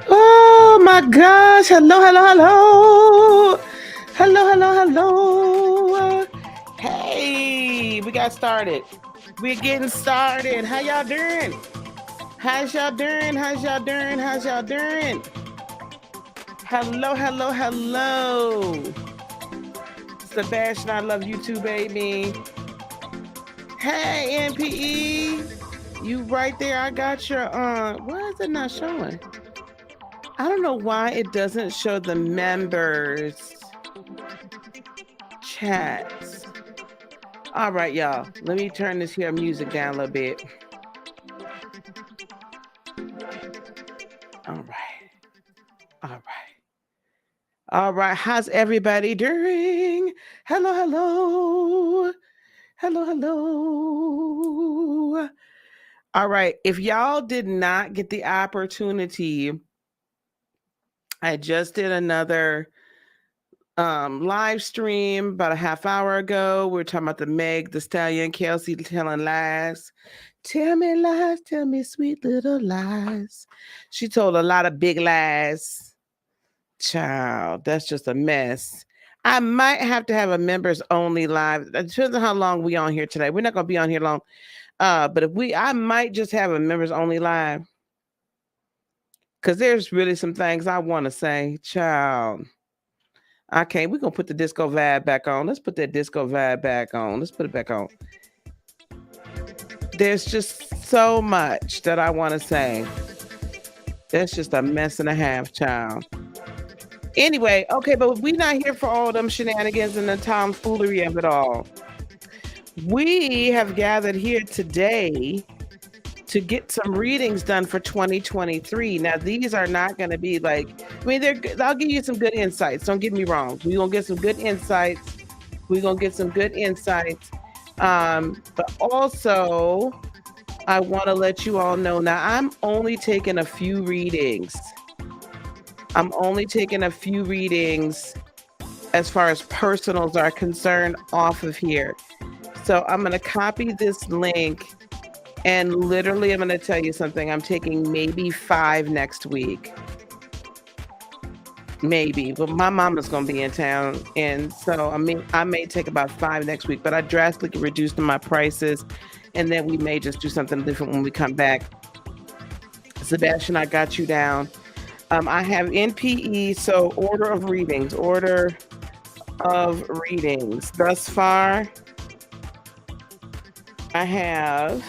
Oh my gosh. Hello, hello, hello. Hello, hello, hello. Hey, we got started. We're getting started. How y'all doing? How's y'all doing? How's y'all doing? How's y'all doing? Hello, hello, hello. Sebastian, I love you too, baby. Hey, NPE. You right there. I got your why is it not showing? I don't know why it doesn't show the members chats. All right, y'all. Let me turn this here music down a little bit. All right. All right. All right. How's everybody doing? Hello, hello. Hello, hello. All right. If y'all did not get the opportunity, I just did another live stream about a half hour ago. We are talking about the Meg, the Stallion, Kelsey telling lies. Tell me lies, tell me sweet little lies. She told a lot of big lies. Child, that's just a mess. I might have to have a members only live. It depends on how long we on here today. We're not gonna be on here long. But I might just have a members only live. Cause there's really some things I want to say, child. Okay, we're gonna put the disco vibe back on. Let's put that disco vibe back on. Let's put it back on. There's just so much that I want to say. That's just a mess and a half, child. Anyway, okay, but we're not here for all them shenanigans and the tomfoolery of it all. We have gathered here today to get some readings done for 2023. Now, these are not going to be like, I mean, I'll give you some good insights. Don't get me wrong. We're going to get some good insights. But also, I want to let you all know now, I'm only taking a few readings. As far as personals are concerned off of here. So I'm going to copy this link. And literally, I'm going to tell you something. I'm taking maybe 5 next week. Maybe. But my mama's going to be in town. And so, I may take about 5 next week. But I drastically reduced my prices. And then we may just do something different when we come back. Sebastian, I got you down. I have NPE, so order of readings. Thus far, I have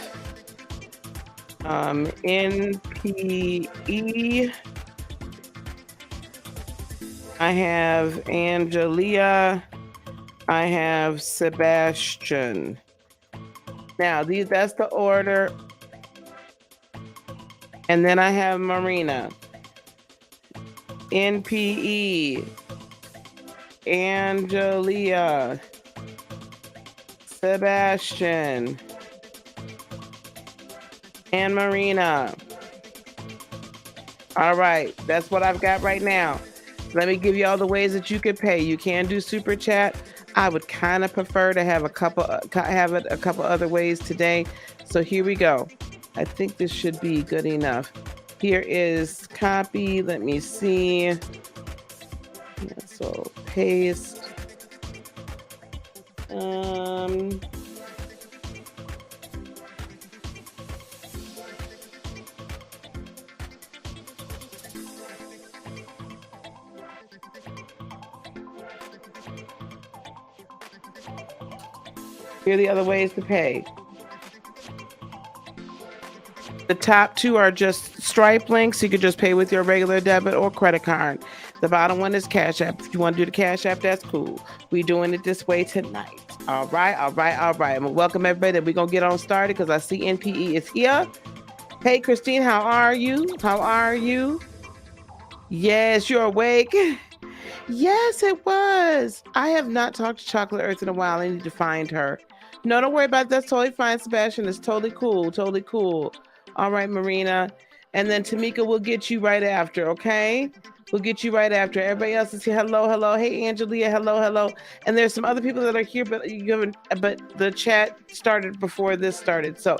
NPE. I have Angelia. I have Sebastian. Now, that's the order. And then I have Marina. NPE. Angelia. Sebastian. And Marina. All right, that's what I've got right now. Let me give you all the ways that you could pay. You can do super chat. I would kind of prefer to have a couple other ways today. So here we go. I think this should be good enough. Here is copy. Let me see. Yeah, so paste. Here are the other ways to pay. The top 2 are just Stripe links. You could just pay with your regular debit or credit card. The bottom one is CashApp. If you want to do the CashApp, that's cool. We're doing it this way tonight. All right. I'm going to welcome everybody. We're going to get on started because I see NPE is here. Hey, Christine, how are you? Yes, you're awake. Yes, it was. I have not talked to Chocolate Earth in a while. I need to find her. No, don't worry about it. That's totally fine, Sebastian. It's totally cool. All right, Marina. And then Tamika will get you right after, okay? We'll get you right after. Everybody else is here. Hello, hello. Hey, Angelia. Hello, hello. And there's some other people that are here, but the chat started before this started. So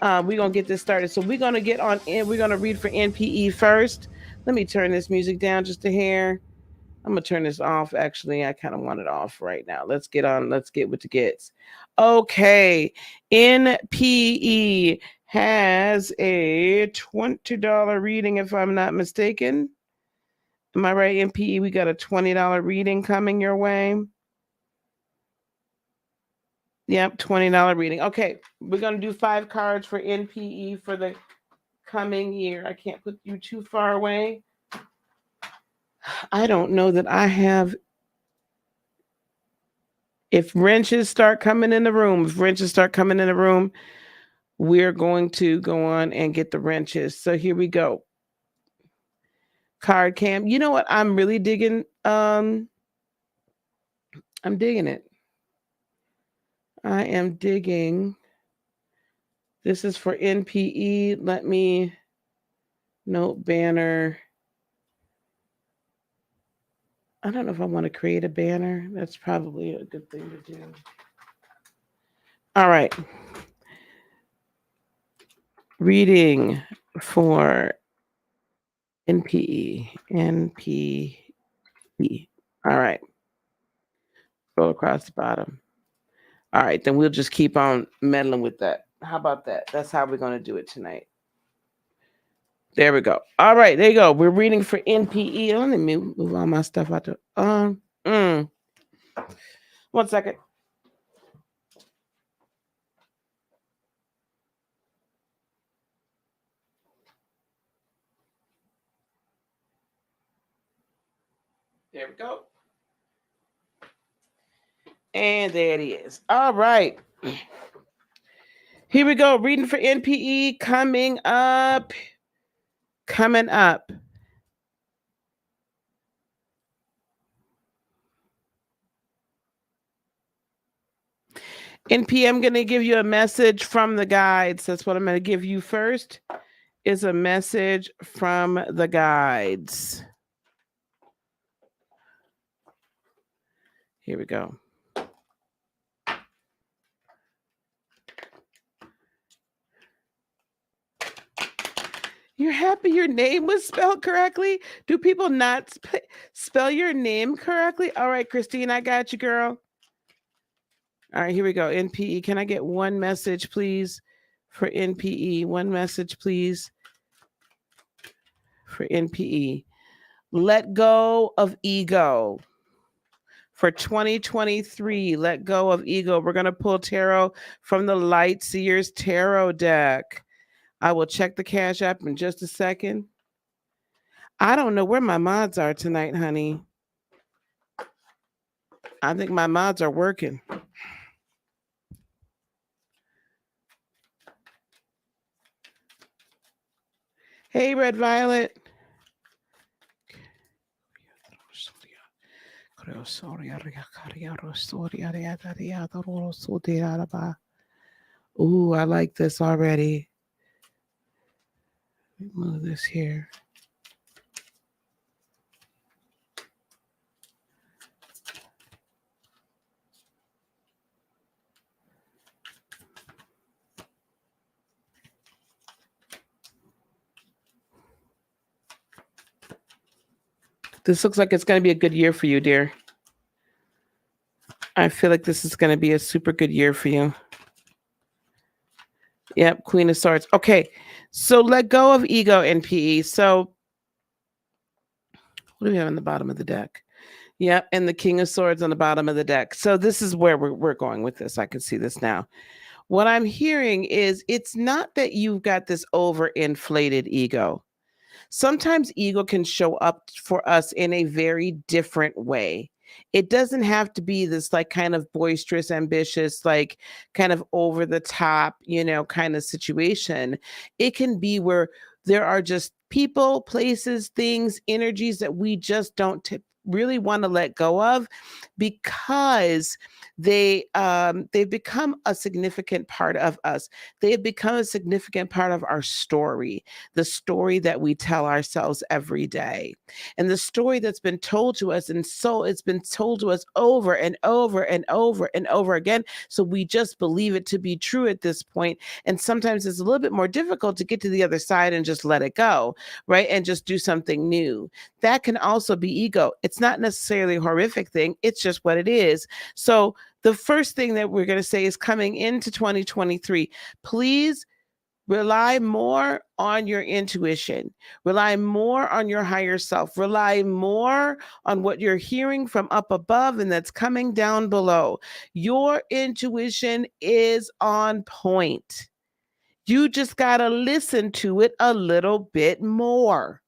we're gonna get this started. So we're gonna get on in. We're gonna read for NPE first. Let me turn this music down just a hair. I'm gonna turn this off. Actually, I kind of want it off right now. Let's get on. Let's get what the gets. Okay, NPE has a $20 reading, if I'm not mistaken. Am I right, NPE? We got a $20 reading coming your way. Yep, $20 reading. Okay, we're gonna do 5 cards for NPE for the coming year. I can't put you too far away. I don't know that I have. If wrenches start coming in the room, we're going to go on and get the wrenches. So here we go. Card cam. You know what? I'm really digging. I'm digging it. I am digging. This is for NPE. Let me note banner. I don't know if I want to create a banner. That's probably a good thing to do. All right. Reading for NPE. NPE. All right. Scroll across the bottom. All right, then we'll just keep on meddling with that. How about that? That's how we're going to do it tonight. There we go. All right, there you go. We're reading for NPE. Let me move all my stuff out there. 1 second. There we go. And there it is. All right. Here we go. Reading for NPE coming up. Coming up. NPE, I'm going to give you a message from the guides. That's what I'm going to give you first. Is a message from the guides. Here we go. You're happy your name was spelled correctly? Do people not spell your name correctly? All right, Christine, I got you, girl. All right, here we go. NPE, can I get one message, please, for NPE? One message, please, for NPE. Let go of ego. For 2023, let go of ego. We're going to pull tarot from the Light Seers Tarot deck. I will check the Cash App in just a second. I don't know where my mods are tonight, honey. I think my mods are working. Hey, Red Violet. Ooh, I like this already. Move this here. This looks like it's going to be a good year for you, dear. I feel like this is going to be a super good year for you. Yep, Queen of Swords. Okay, so let go of ego, NPE. So what do we have on the bottom of the deck? Yep, and the King of Swords on the bottom of the deck. So this is where we're going with this. I can see this now. What I'm hearing is it's not that you've got this overinflated ego. Sometimes ego can show up for us in a very different way. It doesn't have to be this like kind of boisterous, ambitious, like kind of over the top, kind of situation. It can be where there are just people, places, things, energies that we just don't really want to let go of, because they've become a significant part of us. They have become a significant part of our story, the story that we tell ourselves every day, and the story that's been told to us. And so it's been told to us over and over and over and over again. So we just believe it to be true at this point. And sometimes it's a little bit more difficult to get to the other side and just let it go, right? And just do something new. That can also be ego. It's not necessarily a horrific thing, it's just what it is. So the first thing that we're going to say is, coming into 2023, please rely more on your intuition, rely more on your higher self, rely more on what you're hearing from up above and that's coming down below. Your intuition is on point. You just got to listen to it a little bit more.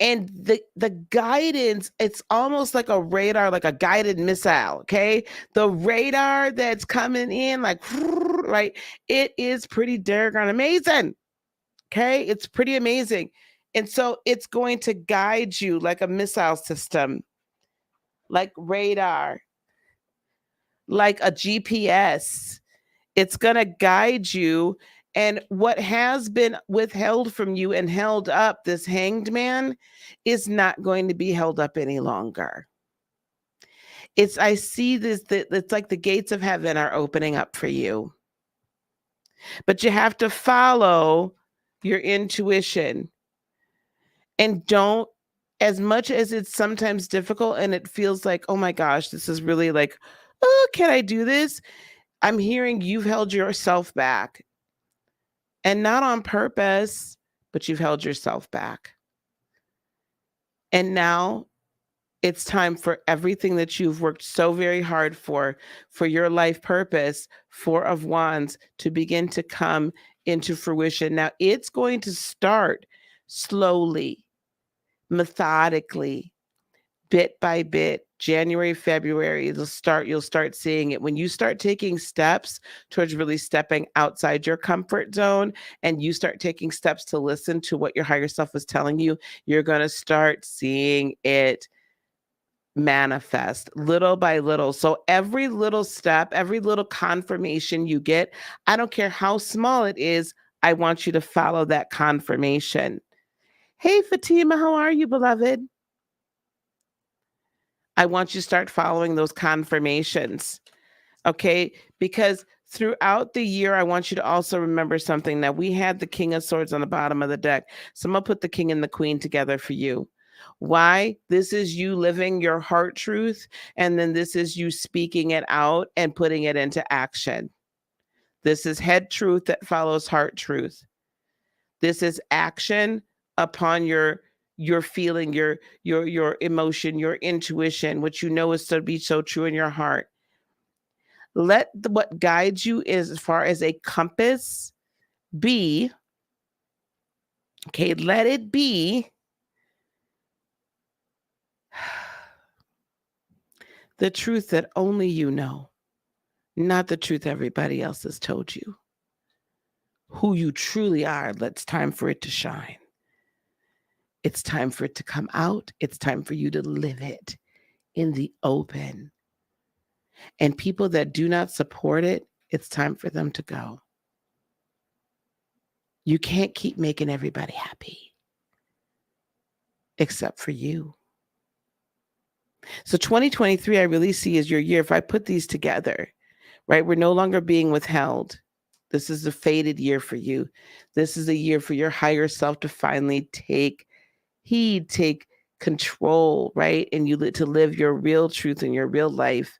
And the guidance, it's almost like a radar, like a guided missile. Okay, the radar that's coming in, like, right, it is pretty daggone amazing. Okay, it's pretty amazing. And so it's going to guide you like a missile system, like radar, like a GPS. It's going to guide you. And what has been withheld from you and held up, this hanged man, is not going to be held up any longer. I see this, it's like the gates of heaven are opening up for you. But you have to follow your intuition. And don't, as much as it's sometimes difficult and it feels like, oh my gosh, this is really like, oh, can I do this? I'm hearing you've held yourself back. And not on purpose, but you've held yourself back. And now it's time for everything that you've worked so very hard for your life purpose, Four of Wands, to begin to come into fruition. Now it's going to start slowly, methodically, bit by bit. January, February, you'll start seeing it. When you start taking steps towards really stepping outside your comfort zone, and you start taking steps to listen to what your higher self is telling you, you're going to start seeing it manifest little by little. So every little step, every little confirmation you get, I don't care how small it is, I want you to follow that confirmation. Hey, Fatima, how are you, beloved? I want you to start following those confirmations, okay? Because throughout the year, I want you to also remember something. Now, we had the King of Swords on the bottom of the deck. So I'm going to put the King and the Queen together for you. Why? This is you living your heart truth, and then this is you speaking it out and putting it into action. This is head truth that follows heart truth. This is action upon your feeling, your emotion, your intuition, which you know is to be so true in your heart. Let what guides you is, as far as a compass, be, okay, let it be the truth that only you know, not the truth everybody else has told you. Who you truly are, it's time for it to shine. It's time for it to come out. It's time for you to live it in the open. And people that do not support it, it's time for them to go. You can't keep making everybody happy, except for you. So 2023, I really see as your year. If I put these together, right, we're no longer being withheld. This is a fated year for you. This is a year for your higher self to finally take heed, take control, right? And you to live your real truth in your real life,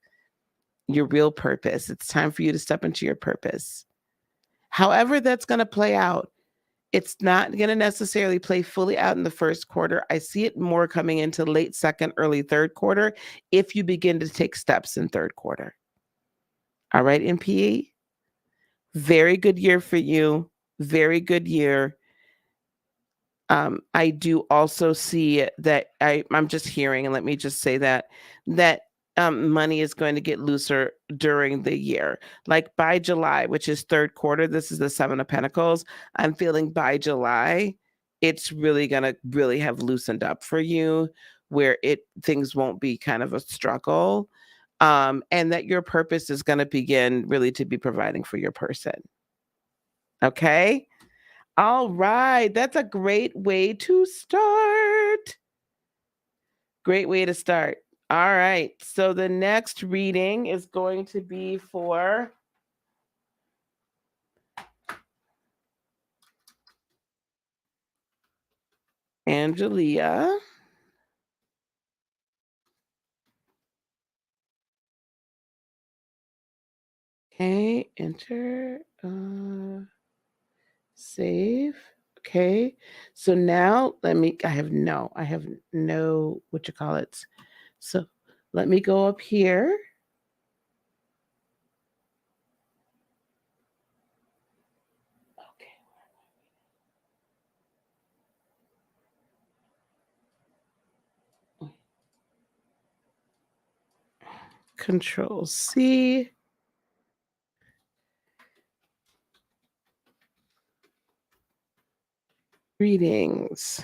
your real purpose. It's time for you to step into your purpose. However that's going to play out, it's not going to necessarily play fully out in the first quarter. I see it more coming into late second, early third quarter if you begin to take steps in third quarter. All right, MPE? Very good year for you. Very good year. I do also see that I'm just hearing, and let me just say that money is going to get looser during the year. Like by July, which is third quarter, this is the Seven of Pentacles. I'm feeling by July, it's really going to really have loosened up for you where things won't be kind of a struggle, and that your purpose is going to begin really to be providing for your person. Okay. All right. That's a great way to start. Great way to start. All right. So the next reading is going to be for Angelia. Okay, enter, save. Okay, so now I have no, what you call it. So let me go up here. Okay. Control C. Readings.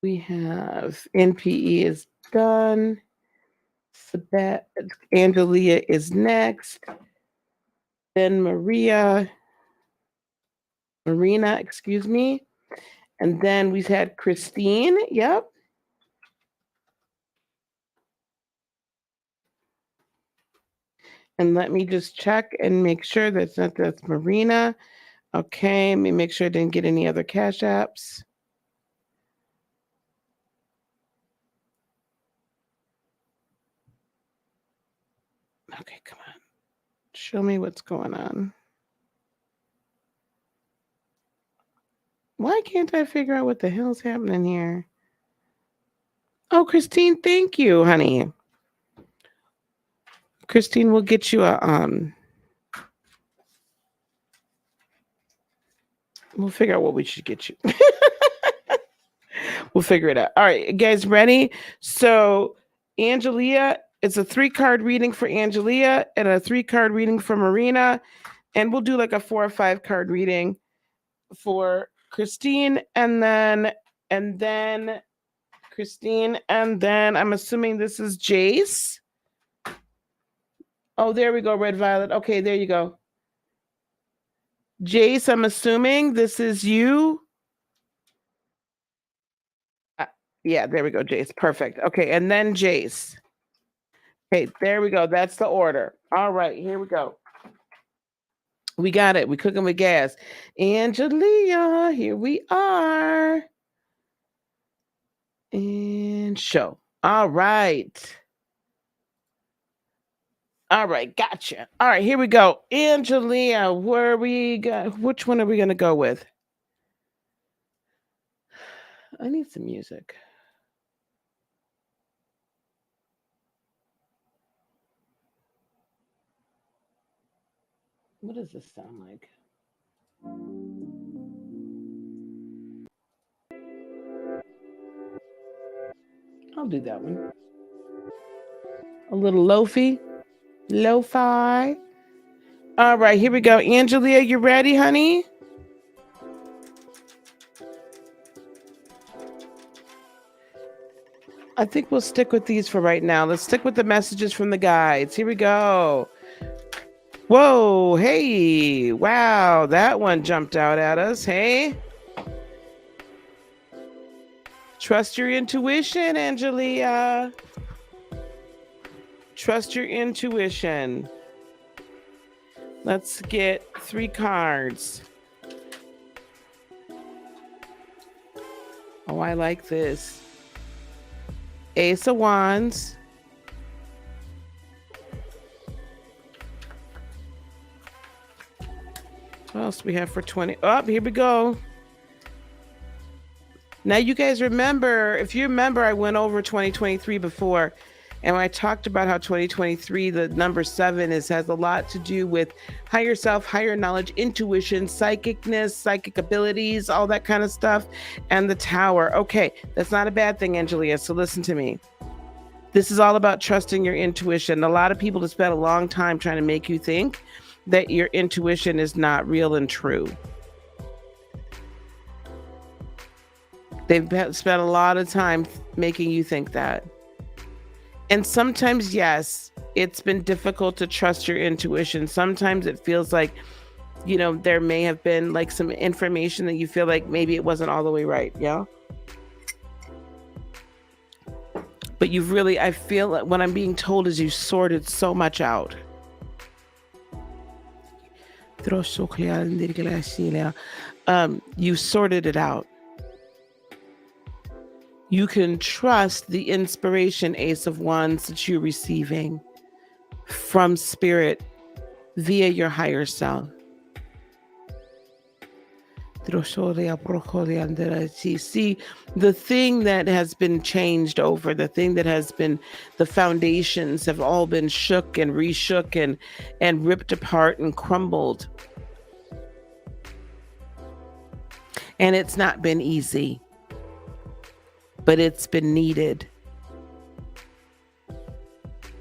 We have NPE is done. Angelia is next. Then Marina, excuse me. And then we've had Christine. Yep. And let me just check and make sure that's Marina. Okay, let me make sure I didn't get any other Cash Apps. Okay, come on. Show me what's going on. Why can't I figure out what the hell's happening here? Oh, Christine, thank you, honey. Christine, we'll get you we'll figure out what we should get you. We'll figure it out. All right, guys, ready? So Angelia, it's a 3-card reading for Angelia and a 3-card reading for Marina. And we'll do like a 4 or 5 card reading for Christine, and then Christine, and then I'm assuming this is Jace. Oh, there we go, Red Violet. Okay, there you go. Jace, I'm assuming this is you. Yeah, there we go, Jace. Perfect. Okay, and then Jace. Okay, there we go. That's the order. All right, here we go. We got it. We cooking with gas. Angelia, here we are. And show. All right. All right, gotcha. All right, here we go. Angelia, which one are we going to go with? I need some music. What does this sound like? I'll do that one. A little lo-fi. All right, here we go. Angelia, you ready, honey? I think we'll stick with these for right now. Let's stick with the messages from the guides. Here we go. Whoa, hey, wow, that one jumped out at us, hey? Trust your intuition, Angelia. Trust your intuition. Let's get 3 cards. Oh, I like this. Ace of Wands. What else do we have for 20? Oh, here we go. Now, you guys remember, if you remember, I went over 2023 before, and when I talked about how 2023, the number 7 has a lot to do with higher self, higher knowledge, intuition, psychicness, psychic abilities, all that kind of stuff, and the Tower. Okay, that's not a bad thing, Angelia, so listen to me. This is all about trusting your intuition. A lot of people have spent a long time trying to make you think that your intuition is not real and true. spent a lot of time making you think that. And sometimes, yes, it's been difficult to trust your intuition. Sometimes it feels like, there may have been like some information that you feel like maybe it wasn't all the way right. Yeah. But I feel like what I'm being told is you sorted so much out. You sorted it out. You can trust the inspiration, Ace of Wands, that you're receiving from Spirit via your higher self. See, the thing that has been changed over, the thing that has been, the foundations have all been shook and reshook and ripped apart and crumbled. And it's not been easy, but it's been needed.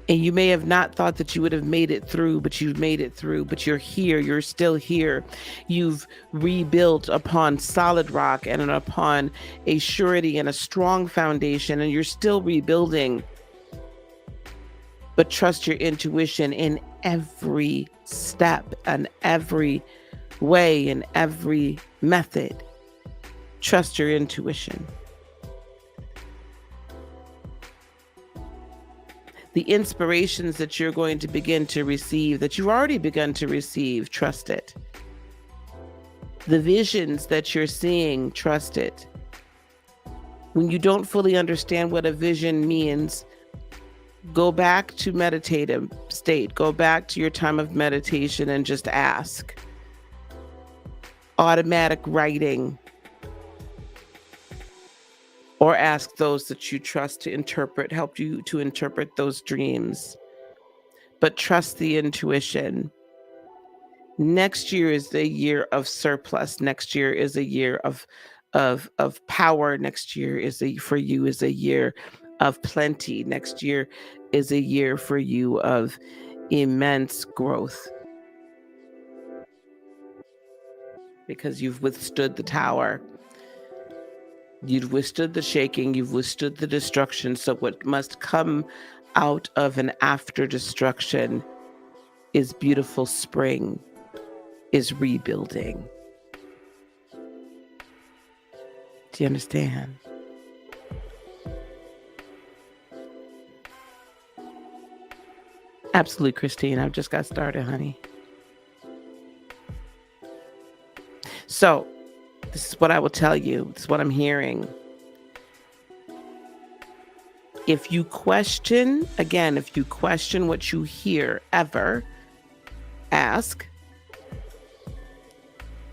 And you may have not thought that you would have made it through, but you've made it through. But you're here. You're still here. You've rebuilt upon solid rock and upon a surety and a strong foundation, and you're still rebuilding. But trust your intuition in every step and every way, in every method. Trust your intuition. The inspirations that you're going to begin to receive, that you've already begun to receive, trust it. The visions that you're seeing, trust it. When you don't fully understand what a vision means, go back to meditative state. Go back to your time of meditation and just ask. Automatic writing. Or ask those that you trust to help you to interpret those dreams. But trust the intuition. Next year is the year of surplus. Next year is a year of power. Next year for you is a year of plenty. Next year is a year for you of immense growth. Because you've withstood the tower. You've withstood the shaking, you've withstood the destruction. So what must come out of an after destruction is beautiful spring, is rebuilding. Do you understand? Absolutely, Christine. I've just got started, honey. So, this is what I will tell you. This is what I'm hearing. If you question what you hear ever, ask.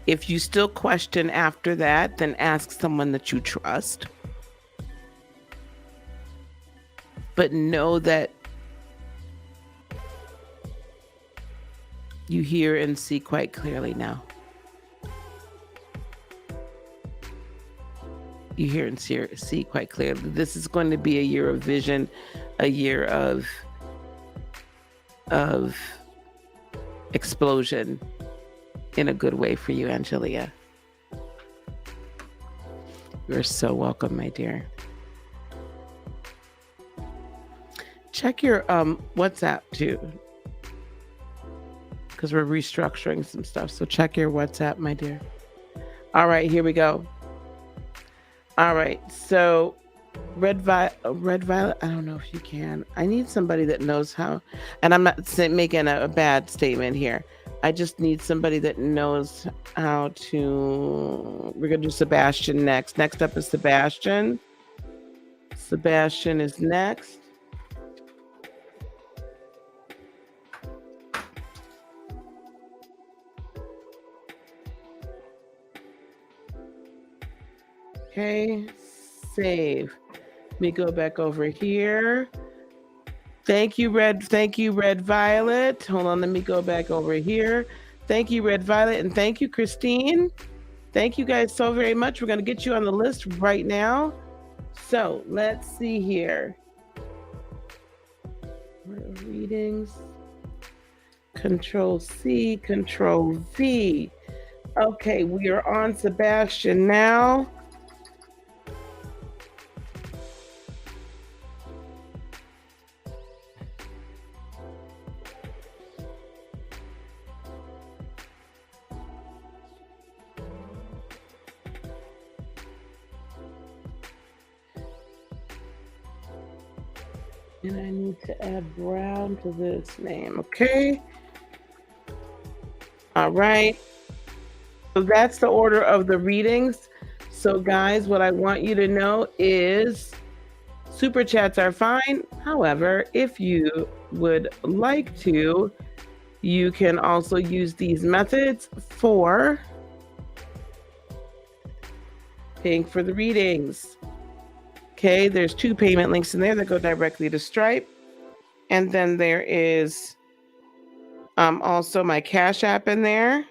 If you still question after that, then ask someone that you trust. But know that you hear and see quite clearly now. You hear and see quite clearly. This is going to be a year of vision, a year of explosion in a good way for you, Angelia. You're so welcome, my dear. Check your WhatsApp too, because we're restructuring some stuff. So check your WhatsApp, my dear. All right, here we go. All right, so red violet, I don't know if you can. I need somebody that knows how, and I'm not making a bad statement here. I just need somebody that knows how to, we're going to do Sebastian next. Next up is Sebastian. Sebastian is next. Okay, save. Let me go back over here. Thank you, Red Violet. Hold on, let me go back over here. Thank you, Red Violet, and thank you, Christine. Thank you guys so very much. We're going to get you on the list right now. So let's see here. Readings. Control C, Control V. Okay, we are on Sebastian now. And I need to add Brown to this name. Okay. All right. So that's the order of the readings. So, guys, what I want you to know is super chats are fine. However, if you would like to, you can also use these methods for paying for the readings. Okay, there's 2 payment links in there that go directly to Stripe. And then there is also my Cash App in there.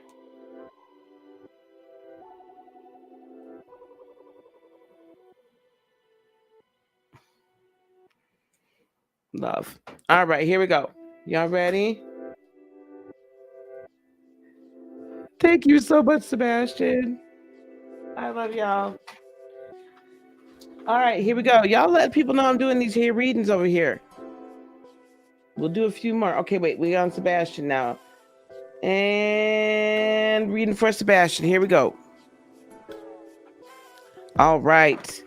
Love. All right, here we go. Y'all ready? Thank you so much, Sebastian. I love y'all. All right, here we go. Y'all let people know I'm doing these here readings over here. We'll do a few more. Okay, wait, we on Sebastian now. And reading for Sebastian. Here we go. All right.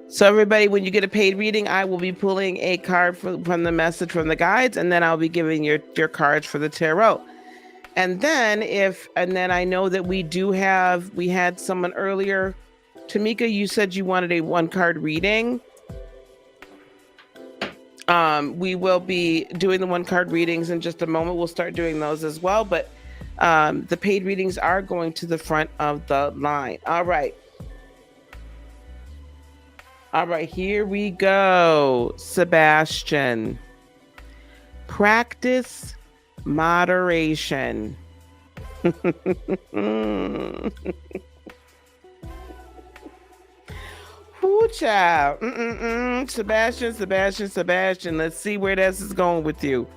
So everybody, when you get a paid reading, I will be pulling a card from the message from the guides, and then I'll be giving your cards for the tarot. And then I know that we had someone earlier. Tamika, you said you wanted a 1-card reading. We will be doing the 1-card readings in just a moment. We'll start doing those as well, but the paid readings are going to the front of the line. All right, here we go. Sebastian, practice moderation. Ooh, child. Sebastian. Let's see where this is going with you.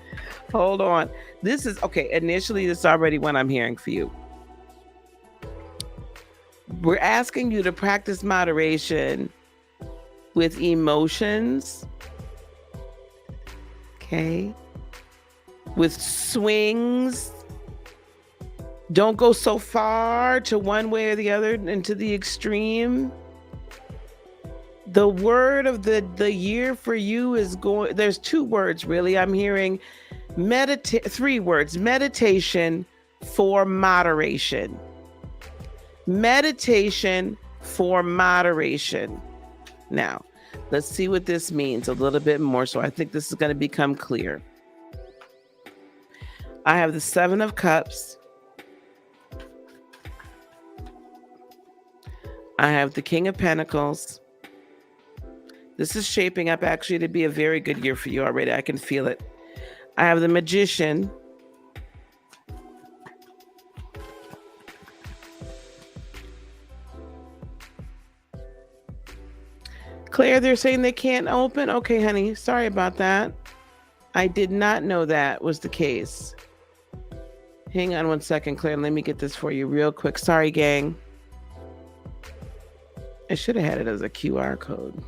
Hold on. This is okay. Initially, this is already what I'm hearing for you. We're asking you to practice moderation with emotions. Okay. With swings. Don't go so far to one way or the other and to the extreme. The word of the year for you is going, there's 2 words really. I'm hearing 3 words. Meditation for moderation. Meditation for moderation. Now, let's see what this means a little bit more. So I think this is going to become clear. I have the 7 of Cups. I have the King of Pentacles. This is shaping up actually to be a very good year for you already. I can feel it. I have the Magician. Claire, they're saying they can't open. Okay, honey, sorry about that. I did not know that was the case. Hang on one second, Claire. Let me get this for you real quick. Sorry, gang. I should have had it as a QR code.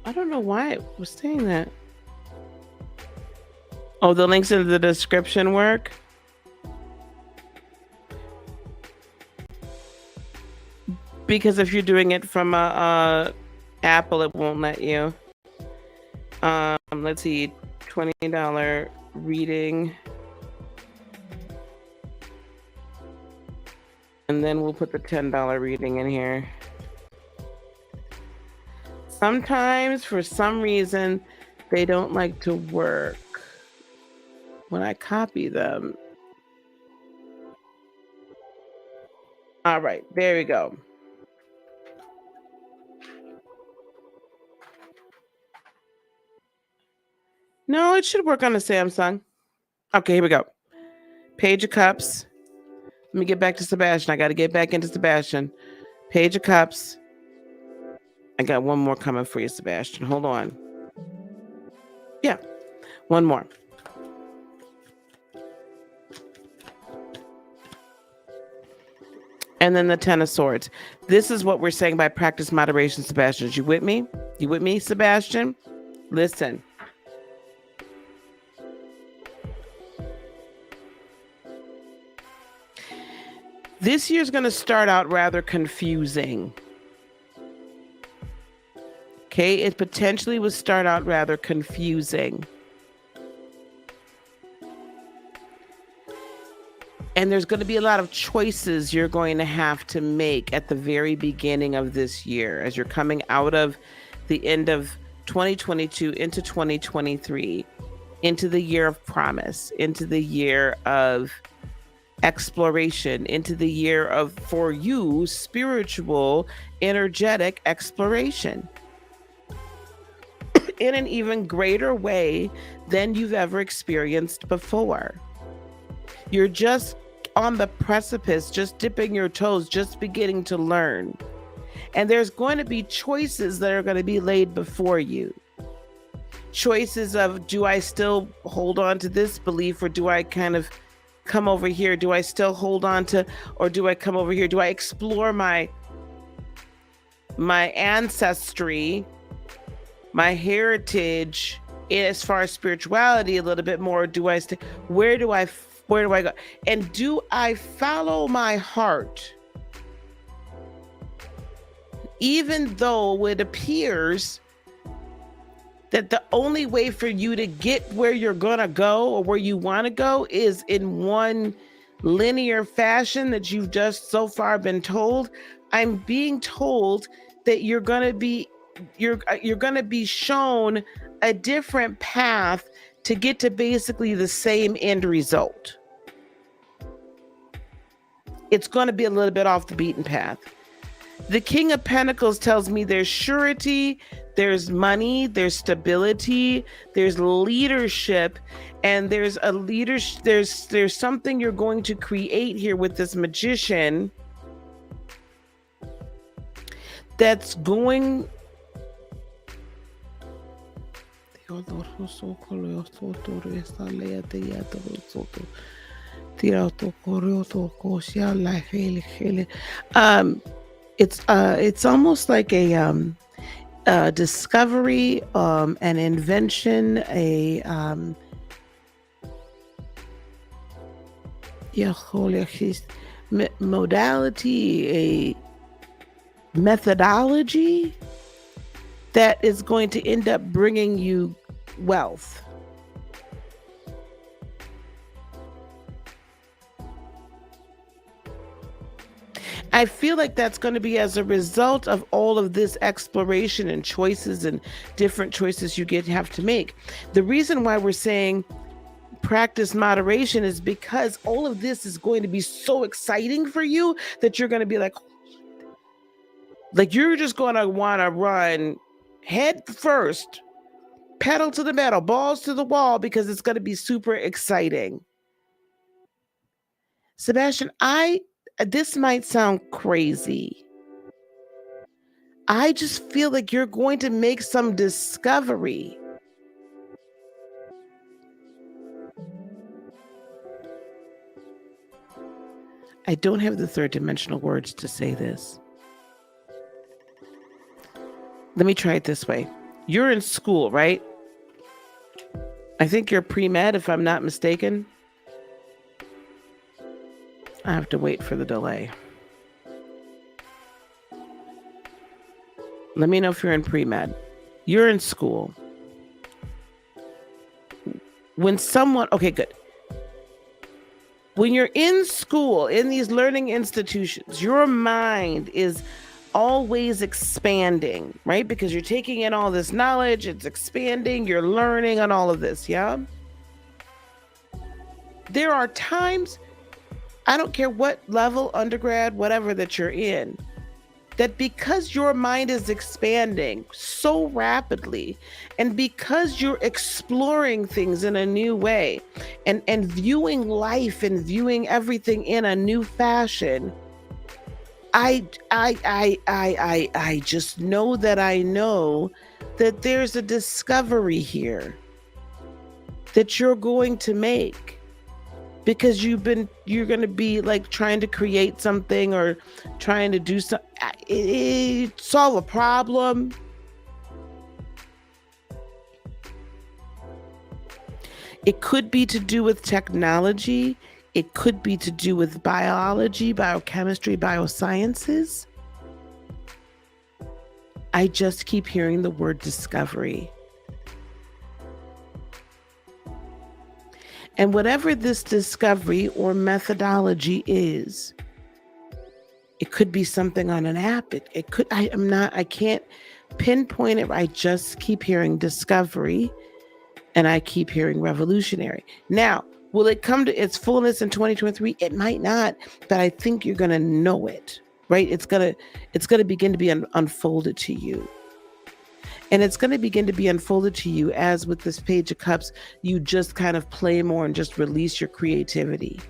I don't know why it was saying that. Oh, the links in the description work? Because if you're doing it from Apple, it won't let you. Let's see, $20 reading. And then we'll put the $10 reading in here. Sometimes, for some reason, they don't like to work when I copy them. All right, there we go. No, it should work on the Samsung. Okay, here we go. Page of Cups. Let me get back to Sebastian. I got to get back into Sebastian. Page of Cups. I got one more coming for you, Sebastian. Hold on. Yeah, one more. And then the Ten of Swords. This is what we're saying by practice moderation, Sebastian. You with me? You with me, Sebastian? Listen. This year's going to start out rather confusing. Okay, it potentially will start out rather confusing. And there's going to be a lot of choices you're going to have to make at the very beginning of this year as you're coming out of the end of 2022 into 2023, into the year of promise, into the year of exploration, into the year of, for you, spiritual, energetic exploration in an even greater way than you've ever experienced before. You're just on the precipice, just dipping your toes, just beginning to learn. And there's going to be choices that are going to be laid before you. Choices of, do I still hold on to this belief, or do I kind of come over here? Do I still hold on to, or do I come over here? Do I explore my ancestry, my heritage as far as spirituality a little bit more? Do I stay? Where do I go? And do I follow my heart? Even though it appears that the only way for you to get where you're gonna go or where you want to go is in one linear fashion that you've just so far been told. I'm being told that you're gonna be shown a different path to get to basically the same end result. It's going to be a little bit off the beaten path. The King of Pentacles tells me there's surety, there's money, there's stability, there's leadership, and there's something you're going to create here with this Magician that's going it's almost like a discovery, an invention, modality, a methodology that is going to end up bringing you wealth. I feel like that's going to be as a result of all of this exploration and choices and different choices you have to make. The reason why we're saying practice moderation is because all of this is going to be so exciting for you that you're going to be like you're just going to want to run head first, pedal to the metal, balls to the wall, because it's going to be super exciting. Sebastian, this might sound crazy. I just feel like you're going to make some discovery. I don't have the third dimensional words to say this. Let me try it this way. You're in school, right? I think you're pre-med, if I'm not mistaken. I have to wait for the delay. Let me know if you're in pre-med. You're in school. Okay, good. When you're in school, in these learning institutions, your mind is always expanding, right? Because you're taking in all this knowledge, it's expanding, you're learning on all of this, yeah? There are times, I don't care what level, undergrad, whatever that you're in, that because your mind is expanding so rapidly, and because you're exploring things in a new way, and viewing life and viewing everything in a new fashion, I just know that there's a discovery here that you're going to make. because you're going to be like trying to create something or trying to do something, solve a problem. It could be to do with technology. It could be to do with biology, biochemistry, biosciences. I just keep hearing the word discovery. And whatever this discovery or methodology is, it could be something on an app. It could, I can't pinpoint it. I just keep hearing discovery and I keep hearing revolutionary. Now, will it come to its fullness in 2023? It might not, but I think you're going to know it, right? It's going to begin to be unfolded to you. And it's going to begin to be unfolded to you as with this Page of Cups, you just kind of play more and just release your creativity.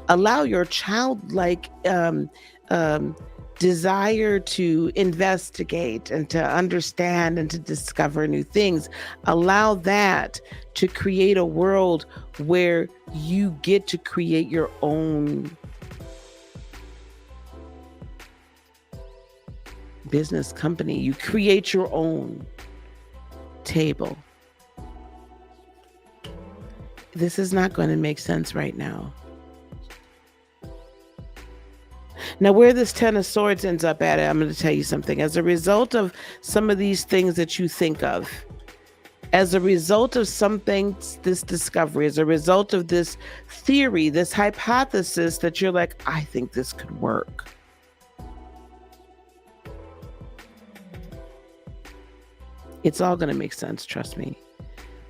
Allow your childlike desire to investigate and to understand and to discover new things. Allow that to create a world where you get to create your own business company. You create your own table. This is not going to make sense right now. Now, where this Ten of Swords ends up at, I'm going to tell you something. As a result of some of these things that you think of, as a result of something, this discovery, as a result of this theory, this hypothesis that you're like, I think this could work. It's all going to make sense, trust me.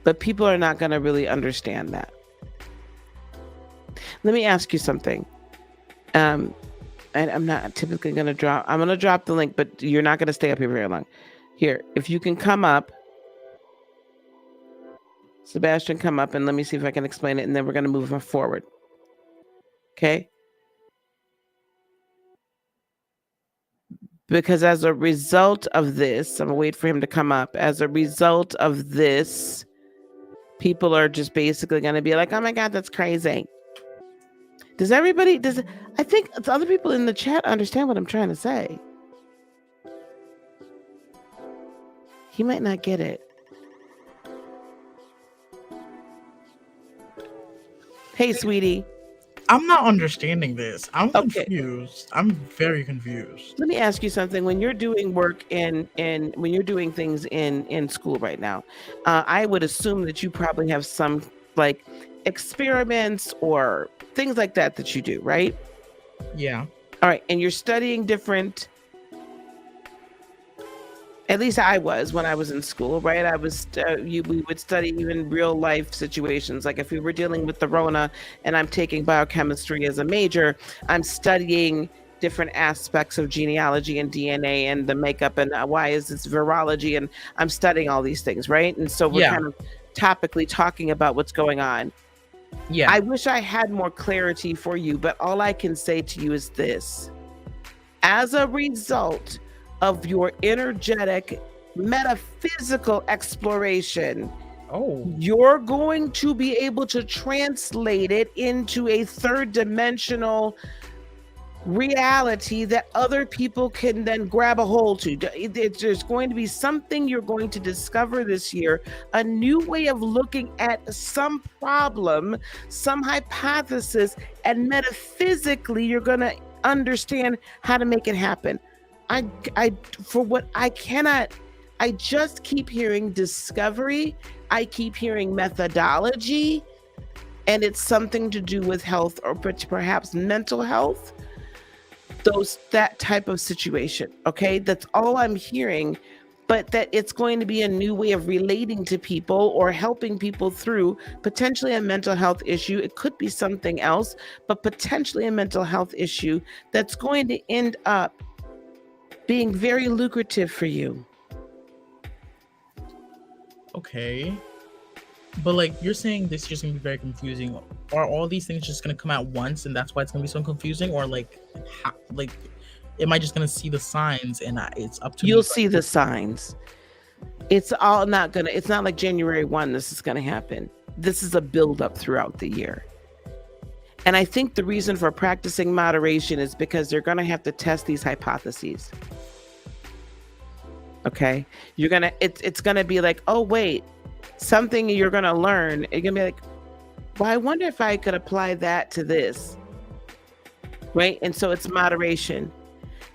But people are not going to really understand that. Let me ask you something. And I'm not typically going to drop, I'm going to drop the link, but you're not going to stay up here very long. Here, if you can come up, Sebastian, come up and let me see if I can explain it, and then we're going to move forward. Okay? Because as a result of this, I'm going to wait for him to come up. As a result of this, people are just basically going to be like, oh my God, that's crazy. I think other people in the chat understand what I'm trying to say. He might not get it. Hey, sweetie. I'm not understanding this. I'm confused. I'm very confused. Let me ask you something. When you're doing work when you're doing things in school right now, I would assume that you probably have some like experiments or things like that you do, right? Yeah. All right. And you're studying different, at least I was when I was in school, right? We would study even real life situations. Like if we were dealing with the Rona and I'm taking biochemistry as a major, I'm studying different aspects of genealogy and DNA and the makeup and why is this virology, and I'm studying all these things, right? And so we're kind of topically talking about what's going on. Yeah. I wish I had more clarity for you, but all I can say to you is this. As a result of your energetic, metaphysical exploration, you're going to be able to translate it into a third dimensional reality that other people can then grab a hold to. There's going to be something you're going to discover this year, a new way of looking at some problem, some hypothesis, and metaphysically you're going to understand how to make it happen. I just keep hearing discovery. I keep hearing methodology, and it's something to do with health or perhaps mental health. That type of situation. Okay. That's all I'm hearing, but that it's going to be a new way of relating to people or helping people through potentially a mental health issue. It could be something else, but potentially a mental health issue that's going to end up being very lucrative for you. Okay. But like you're saying this is just gonna be very confusing. Are all these things just gonna come at once and that's why it's gonna be so confusing? Or am I just gonna see the signs and it's up to You'll see the signs. It's not like January 1 this is gonna happen. This is a buildup throughout the year. And I think the reason for practicing moderation is because they're going to have to test these hypotheses. Okay. It's going to be like, oh, wait, something you're going to learn. You're going to be like, well, I wonder if I could apply that to this. Right. And so it's moderation.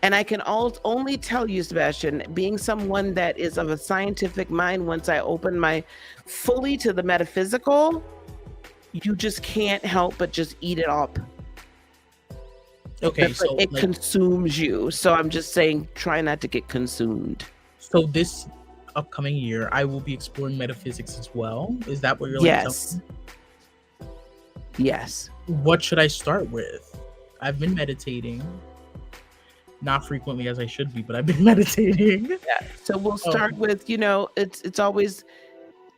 And I can only tell you, Sebastian, being someone that is of a scientific mind, once I open my fully to the metaphysical, you just can't help but just eat it up. Okay, It's like so it consumes you. So I'm just saying, try not to get consumed. So this upcoming year, I will be exploring metaphysics as well. Is that what you're Yes. like? Yes. What should I start with? I've been meditating. Not frequently as I should be, but I've been meditating. Yeah. So we'll start with, it's always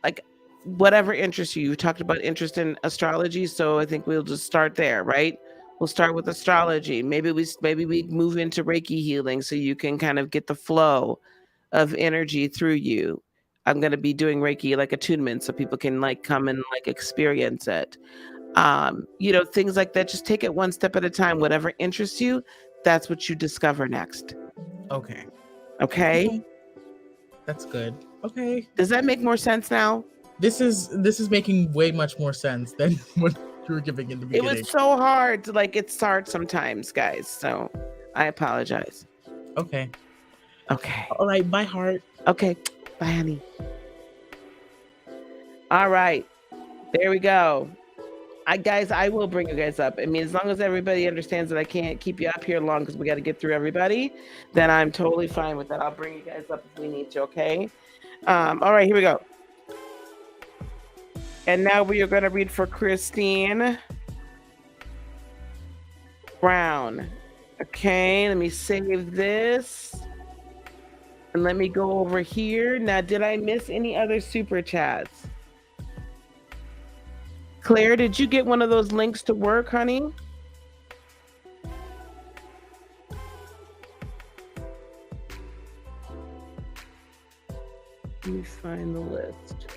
like whatever interests you. You talked about interest in astrology, so I think we'll just start there, right? We'll start with astrology. Maybe we move into Reiki healing so you can kind of get the flow of energy through you. I'm going to be doing Reiki like attunement so people can like come and like experience it. Things like that. Just take it one step at a time. Whatever interests you, that's what you discover next. Okay. Okay. That's good. Okay. Does that make more sense now? This is making way much more sense than what you were giving in the beginning. It was so hard to it's hard sometimes, guys. So I apologize. Okay. Okay. All right. Bye, heart. Okay. Bye, honey. All right. There we go. I will bring you guys up. I mean, as long as everybody understands that I can't keep you up here long because we got to get through everybody, then I'm totally fine with that. I'll bring you guys up if we need to, okay? All right, here we go. And now we are going to read for Christine Brown. Okay, let me save this. And let me go over here. Now, did I miss any other super chats? Claire, did you get one of those links to work, honey? Let me find the list.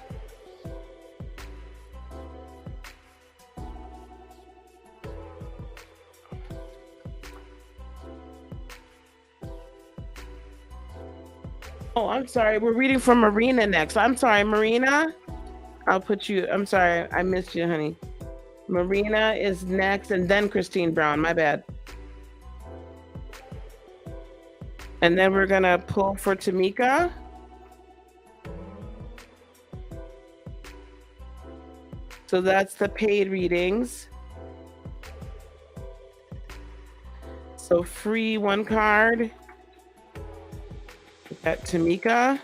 Oh, I'm sorry. We're reading from Marina next. I'm sorry, Marina. I'm sorry. I missed you, honey. Marina is next and then Christine Brown. My bad. And then we're going to pull for Tamika. So that's the paid readings. So free one card. We got Tamika.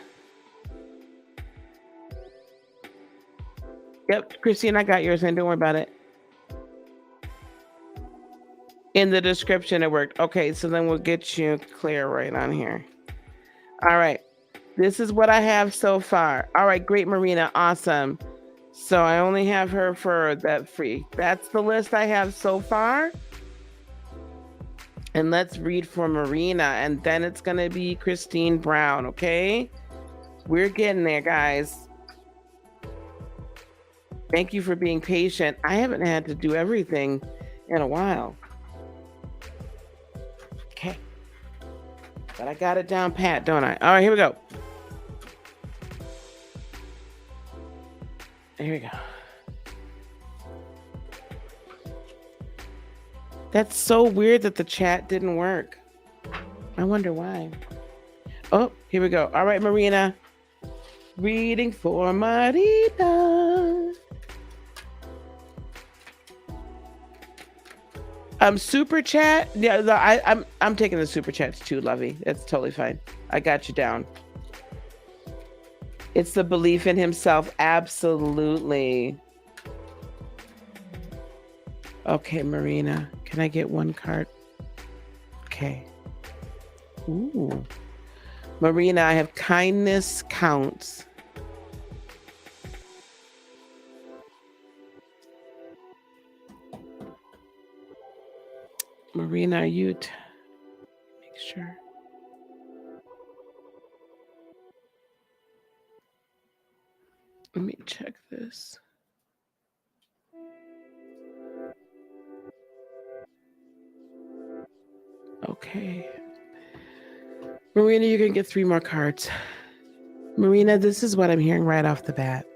Yep, Christine, I got yours, and don't worry about it. In the description, it worked. Okay, so then we'll get you Claire right on here. All right, this is what I have so far. All right, great, Marina, awesome. So I only have her for that free. That's the list I have so far. And let's read for Marina, and then it's gonna be Christine Brown, okay? We're getting there, guys. Thank you for being patient. I haven't had to do everything in a while. Okay. But I got it down pat, don't I? All right, here we go. Here we go. That's so weird that the chat didn't work. I wonder why. Oh, here we go. All right, Marina. Reading for Marina. Super chat. Yeah, I'm taking the super chats too, Lovey. That's totally fine. I got you down. It's the belief in himself. Absolutely. Okay, Marina. Can I get one card? Okay. Ooh. Marina, I have kindness counts. Marina, are you make sure. Let me check this. Okay. Marina, you're going to get 3 more cards. Marina, this is what I'm hearing right off the bat.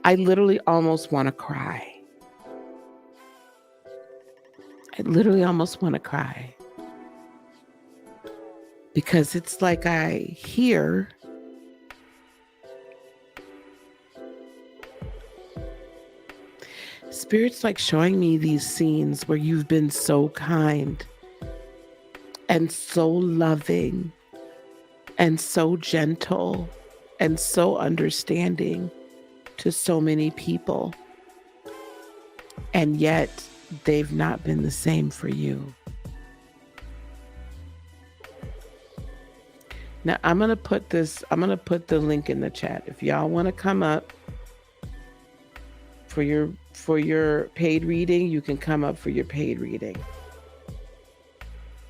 I literally almost want to cry. I literally almost want to cry. Because it's like I hear Spirit's like showing me these scenes where you've been so kind and so loving and so gentle and so understanding to so many people. And yet they've not been the same for you. Now I'm going to put the link in the chat. If y'all want to come up for your paid reading, you can come up for your paid reading.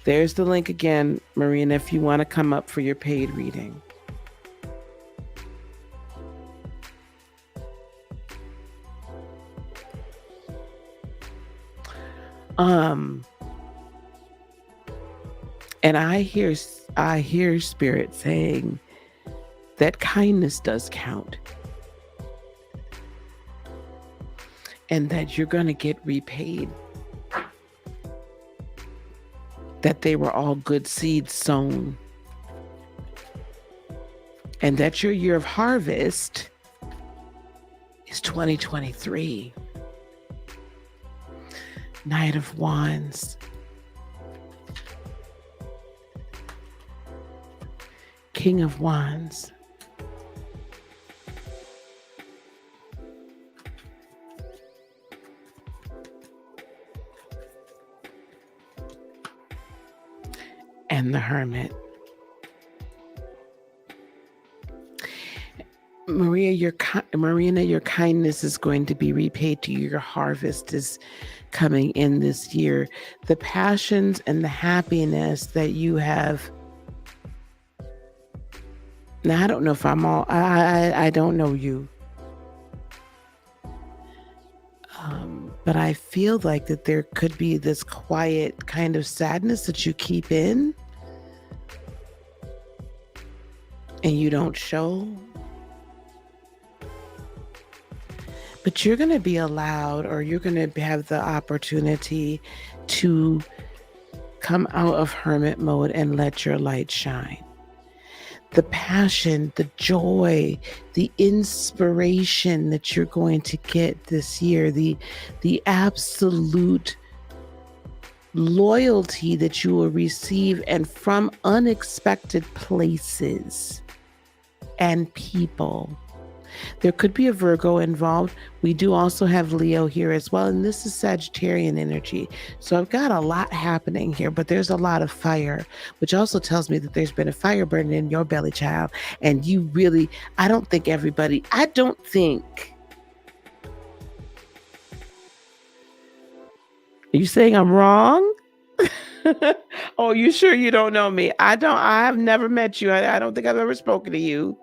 There's the link again, Marina, if you want to come up for your paid reading. And I hear Spirit saying that kindness does count. And that you're going to get repaid. That they were all good seeds sown. And that your year of harvest is 2023. Knight of Wands. King of Wands. And the Hermit. Marina, your kindness is going to be repaid to you. Your harvest is coming in this year. The passions and the happiness that you have. Now, I don't know if I don't know you. But I feel like that there could be this quiet kind of sadness that you keep in and you don't show. But you're going to be allowed, or you're going to have the opportunity to come out of hermit mode and let your light shine. The passion, the joy, the inspiration that you're going to get this year, the absolute loyalty that you will receive, and from unexpected places and people. There could be a Virgo involved. We do also have Leo here as well, and this is Sagittarian energy. So I've got a lot happening here, but there's a lot of fire, which also tells me that there's been a fire burning in your belly, child. And you really, I don't think. Are you saying I'm wrong? Oh, you sure you don't know me? I have never met you. I don't think I've ever spoken to you.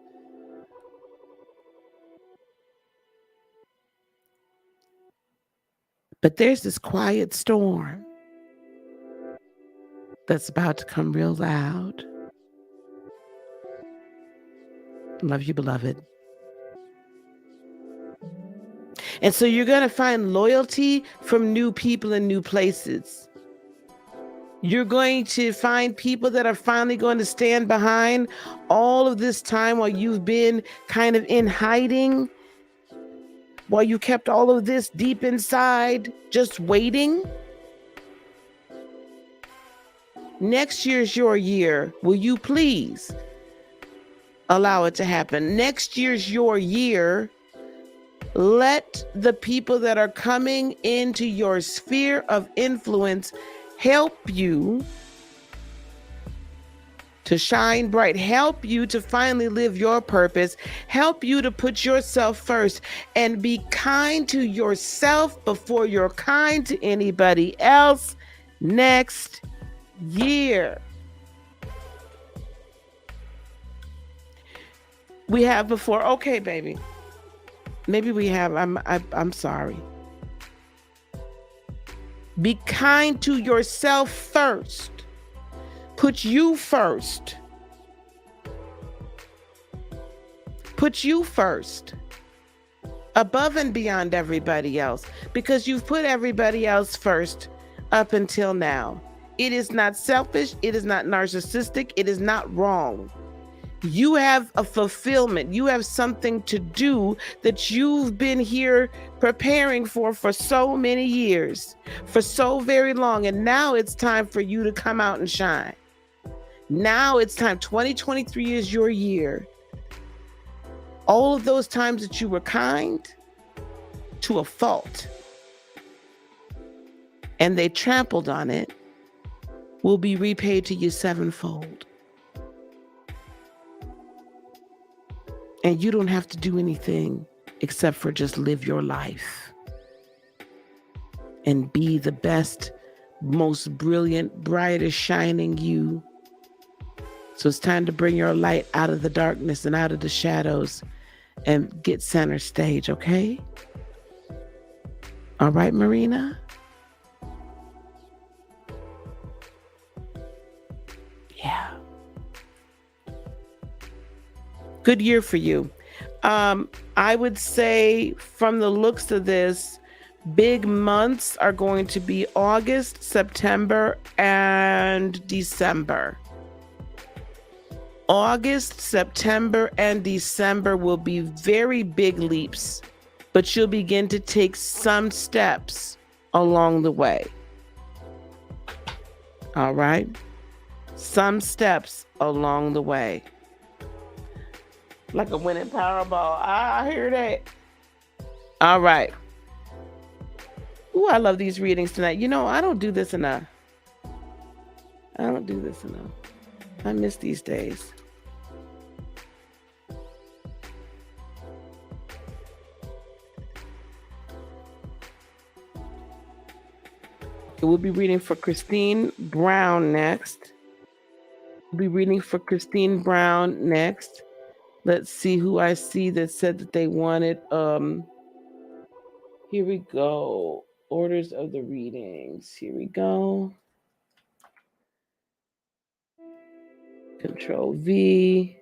But there's this quiet storm that's about to come real loud. Love you, beloved. And so you're going to find loyalty from new people and new places. You're going to find people that are finally going to stand behind all of this time while you've been kind of in hiding, while you kept all of this deep inside, just waiting. Next year's your year. Will you please allow it to happen? Next year's your year. Let the people that are coming into your sphere of influence help you to shine bright, help you to finally live your purpose, help you to put yourself first and be kind to yourself before you're kind to anybody else next year. We have before. Okay, baby. Maybe we have. I'm sorry. Be kind to yourself first Put you first. Put you first. Above and beyond everybody else, because you've put everybody else first up until now. It is not selfish. It is not narcissistic. It is not wrong. You have a fulfillment. You have something to do that you've been here preparing for so many years, for so very long. And now it's time for you to come out and shine. Now it's time. 2023 is your year. All of those times that you were kind to a fault and they trampled on it will be repaid to you sevenfold. And you don't have to do anything except for just live your life and be the best, most brilliant, brightest, shining you. So it's time to bring your light out of the darkness and out of the shadows and get center stage, okay? All right, Marina? Yeah. Good year for you. I would say from the looks of this, big months are going to be August, September, and December. August, September, and December will be very big leaps, but you'll begin to take some steps along the way. All right? Some steps along the way. Like a winning Powerball. I hear that. All right. Ooh, I love these readings tonight. You know, I don't do this enough. I miss these days. We'll be reading for Christine Brown next. Let's see who I see that said that they wanted. Here we go. Orders of the readings. Here we go. Control V.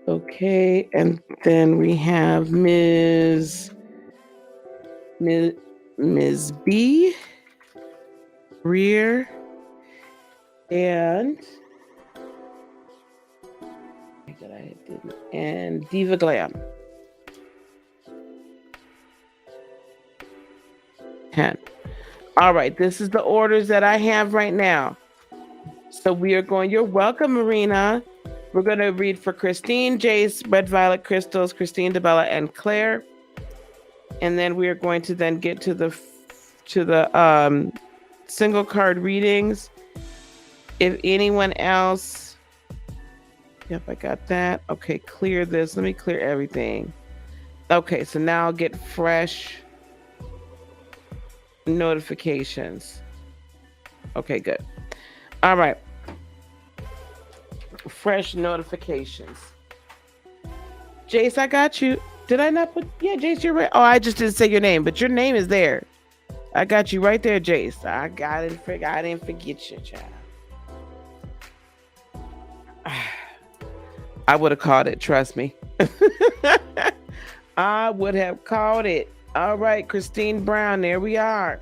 Okay, and then we have Ms. B. Rear. And Diva Glam. 10. All right, this is the orders that I have right now. So we are going, you're welcome, Marina. We're going to read for Christine, Jace, Red Violet Crystals, Christine, DeBella, and Claire. And then we are going to then get to the single card readings. If anyone else, yep, I got that. Okay, clear this. Let me clear everything. Okay, so now I'll get fresh notifications. Okay, good. All right. Fresh notifications. Jace, I got you. Did I not put? Yeah, Jace, you're right. Oh, I just didn't say your name, but your name is there. I got you right there, Jace. I didn't forget you, child. I would have caught it. Trust me. I would have caught it. All right, Christine Brown. There we are.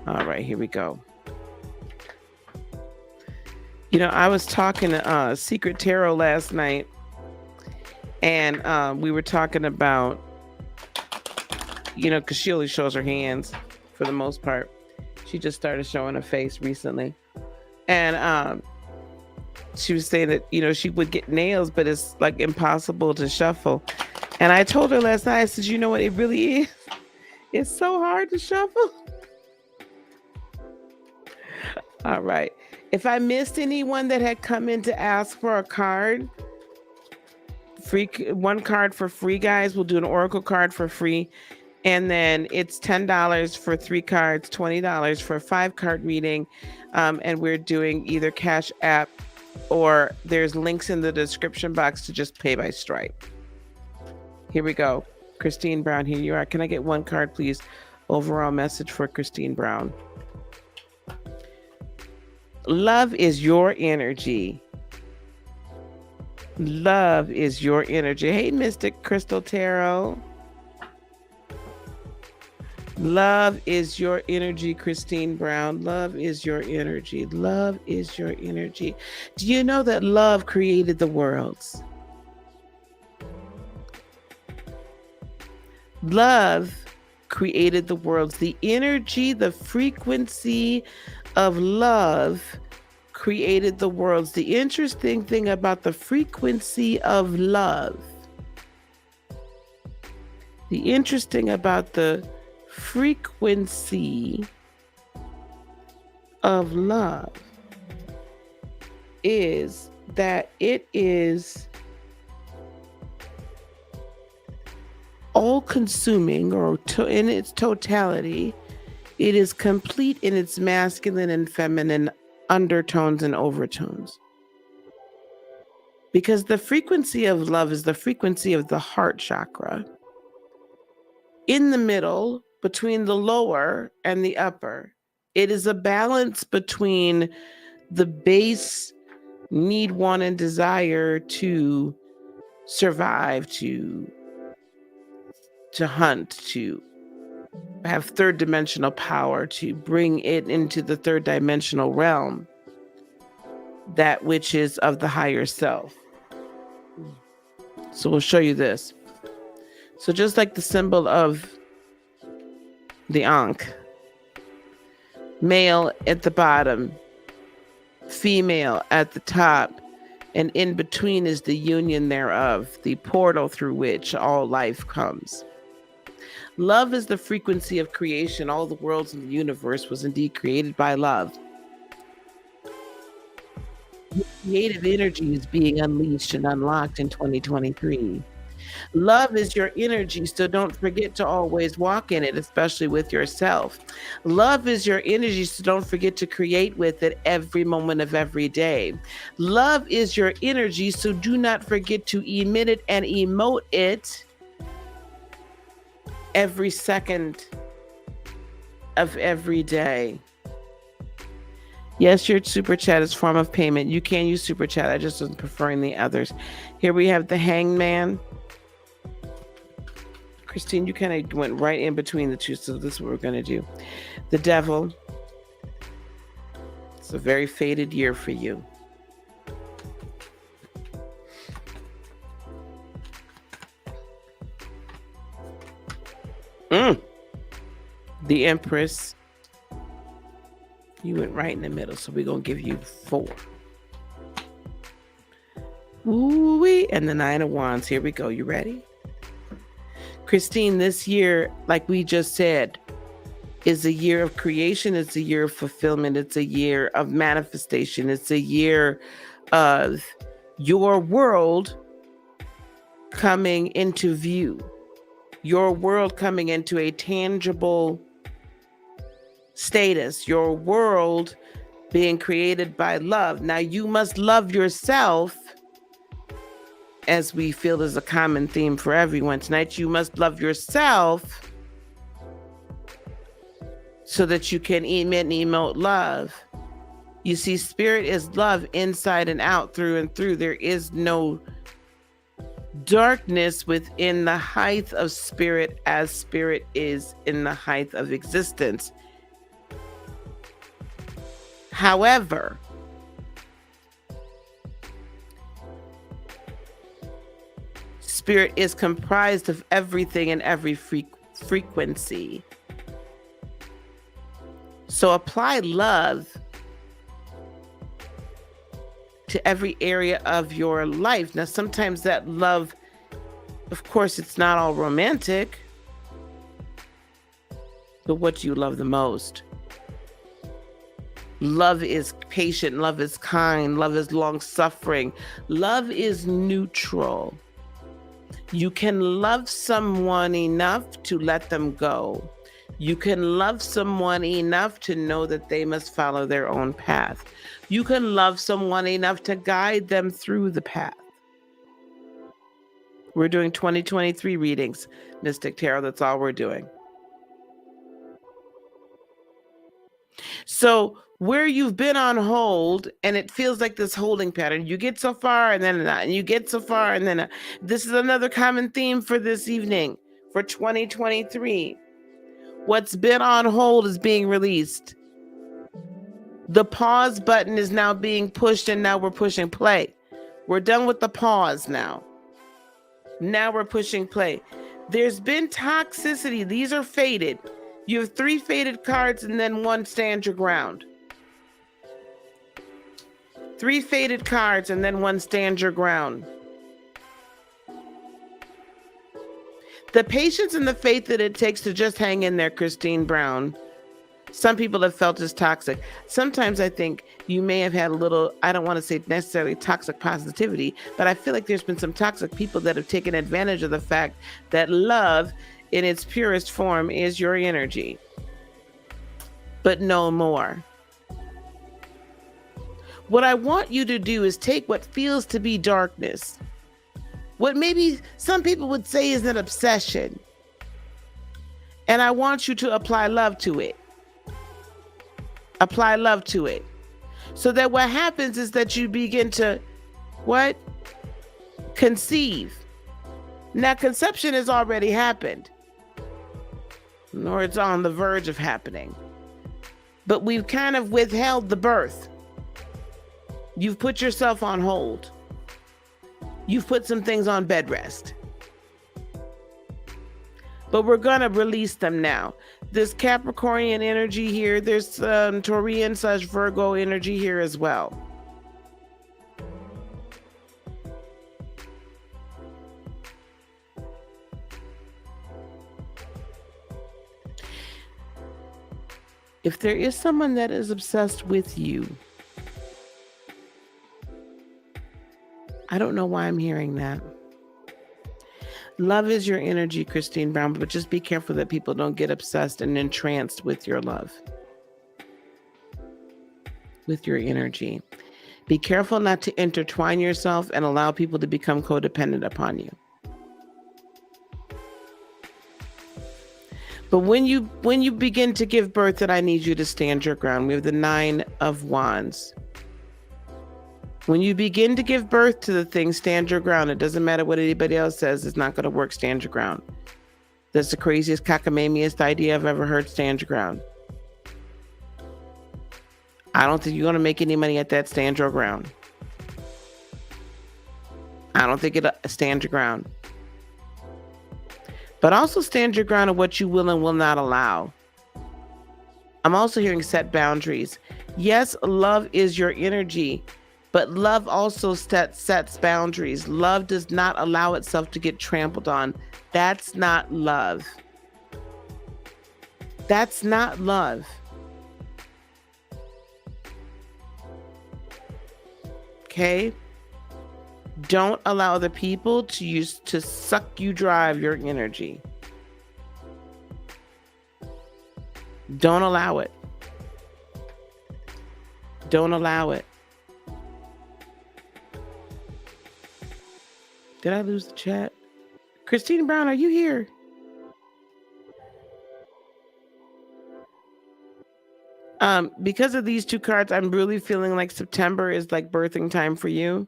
All right, here we go. You know, I was talking to Secret Tarot last night, and we were talking about, you know, because she only shows her hands for the most part. She just started showing her face recently. And she was saying that, you know, she would get nails, but it's like impossible to shuffle. And I told her last night, I said, you know what, it really is. It's so hard to shuffle. All right. If I missed anyone that had come in to ask for a card, free, one card for free, guys, we'll do an oracle card for free. And then it's $10 for 3 cards, $20 for a 5-card reading. And we're doing either CashApp or there's links in the description box to just pay by Stripe. Here we go. Christine Brown, here you are. Can I get 1 card, please? Overall message for Christine Brown. Love is your energy. Love is your energy. Hey, Mystic Crystal Tarot. Love is your energy, Christine Brown. Love is your energy. Love is your energy. Do you know that love created the worlds? Love created the worlds. The energy, the frequency of love created the worlds. The interesting thing about the frequency of love, the interesting about the frequency of love is that it is all-consuming, or in its totality. It is complete in its masculine and feminine undertones and overtones. Because the frequency of love is the frequency of the heart chakra. In the middle, between the lower and the upper, it is a balance between the base need, want, and desire to survive, to hunt, to have third dimensional power, to bring it into the third dimensional realm, that which is of the higher self. So we'll show you this. So just like the symbol of the Ankh, male at the bottom, female at the top, and in between is the union thereof, the portal through which all life comes. Love is the frequency of creation. All the worlds in the universe was indeed created by love. Creative energy is being unleashed and unlocked in 2023. Love is your energy, so don't forget to always walk in it, especially with yourself. Love is your energy, so don't forget to create with it every moment of every day. Love is your energy, so do not forget to emit it and emote it every second of every day. Yes, your super chat is form of payment. You can use super chat. I just was preferring the others. Here we have the Hangman. Christine, you kind of went right in between the two, so this is what we're going to do. The Devil. It's a very fated year for you. The Empress. You went right in the middle, so we're going to give you 4. Ooh-wee. And the Nine of Wands. Here we go. You ready? Christine, this year, like we just said, is a year of creation. It's a year of fulfillment. It's a year of manifestation. It's a year of your world coming into view. Your world coming into a tangible status. Your world being created by love. Now, you must love yourself, as we feel is a common theme for everyone tonight. You must love yourself so that you can emit and emote love. You see, spirit is love inside and out, through and through. There is no darkness within the height of spirit, as spirit is in the height of existence. However, spirit is comprised of everything and every frequency. So apply love to every area of your life. Now, sometimes that love, of course, it's not all romantic, but what do you love the most? Love is patient, love is kind, love is long-suffering, love is neutral. You can love someone enough to let them go. You can love someone enough to know that they must follow their own path. You can love someone enough to guide them through the path. We're doing 2023 readings, Mystic Tarot. That's all we're doing. So where you've been on hold and it feels like this holding pattern, you get so far and then not, and you get so far and then this is another common theme for this evening for 2023. What's been on hold is being released. The pause button is now being pushed and now we're pushing play. We're done with the pause now. Now we're pushing play. There's been toxicity. These are faded. You have 3 faded cards and then 1 stand your ground. 3 faded cards and then 1 stand your ground. The patience and the faith that it takes to just hang in there, Christine Brown. Some people have felt as toxic. Sometimes I think you may have had a little, I don't want to say necessarily toxic positivity, but I feel like there's been some toxic people that have taken advantage of the fact that love in its purest form is your energy, but no more. What I want you to do is take what feels to be darkness, what maybe some people would say is an obsession, and I want you to apply love to it. Apply love to it. So that what happens is that you begin to, what? Conceive. Now, conception has already happened, or it's on the verge of happening. But we've kind of withheld the birth. You've put yourself on hold. You've put some things on bed rest. But we're going to release them now. This Capricornian energy here, there's Taurian/Virgo energy here as well. If there is someone that is obsessed with you, I don't know why I'm hearing that. Love is your energy, Christine Brown, but just be careful that people don't get obsessed and entranced with your love, with your energy. Be careful not to intertwine yourself and allow people to become codependent upon you. But when you begin to give birth, that I need you to stand your ground. We have the 9 of Wands. When you begin to give birth to the thing, stand your ground. It doesn't matter what anybody else says. It's not going to work. Stand your ground. That's the craziest, cockamamieest idea I've ever heard. Stand your ground. I don't think you're going to make any money at that. Stand your ground. I don't think it'll stand your ground. But also stand your ground on what you will and will not allow. I'm also hearing set boundaries. Yes, love is your energy. But love also sets boundaries. Love does not allow itself to get trampled on. That's not love. That's not love. Okay? Don't allow other people to suck you dry of your energy. Don't allow it. Don't allow it. Did I lose the chat? Christine Brown, are you here? Because of these 2 cards, I'm really feeling like September is like birthing time for you.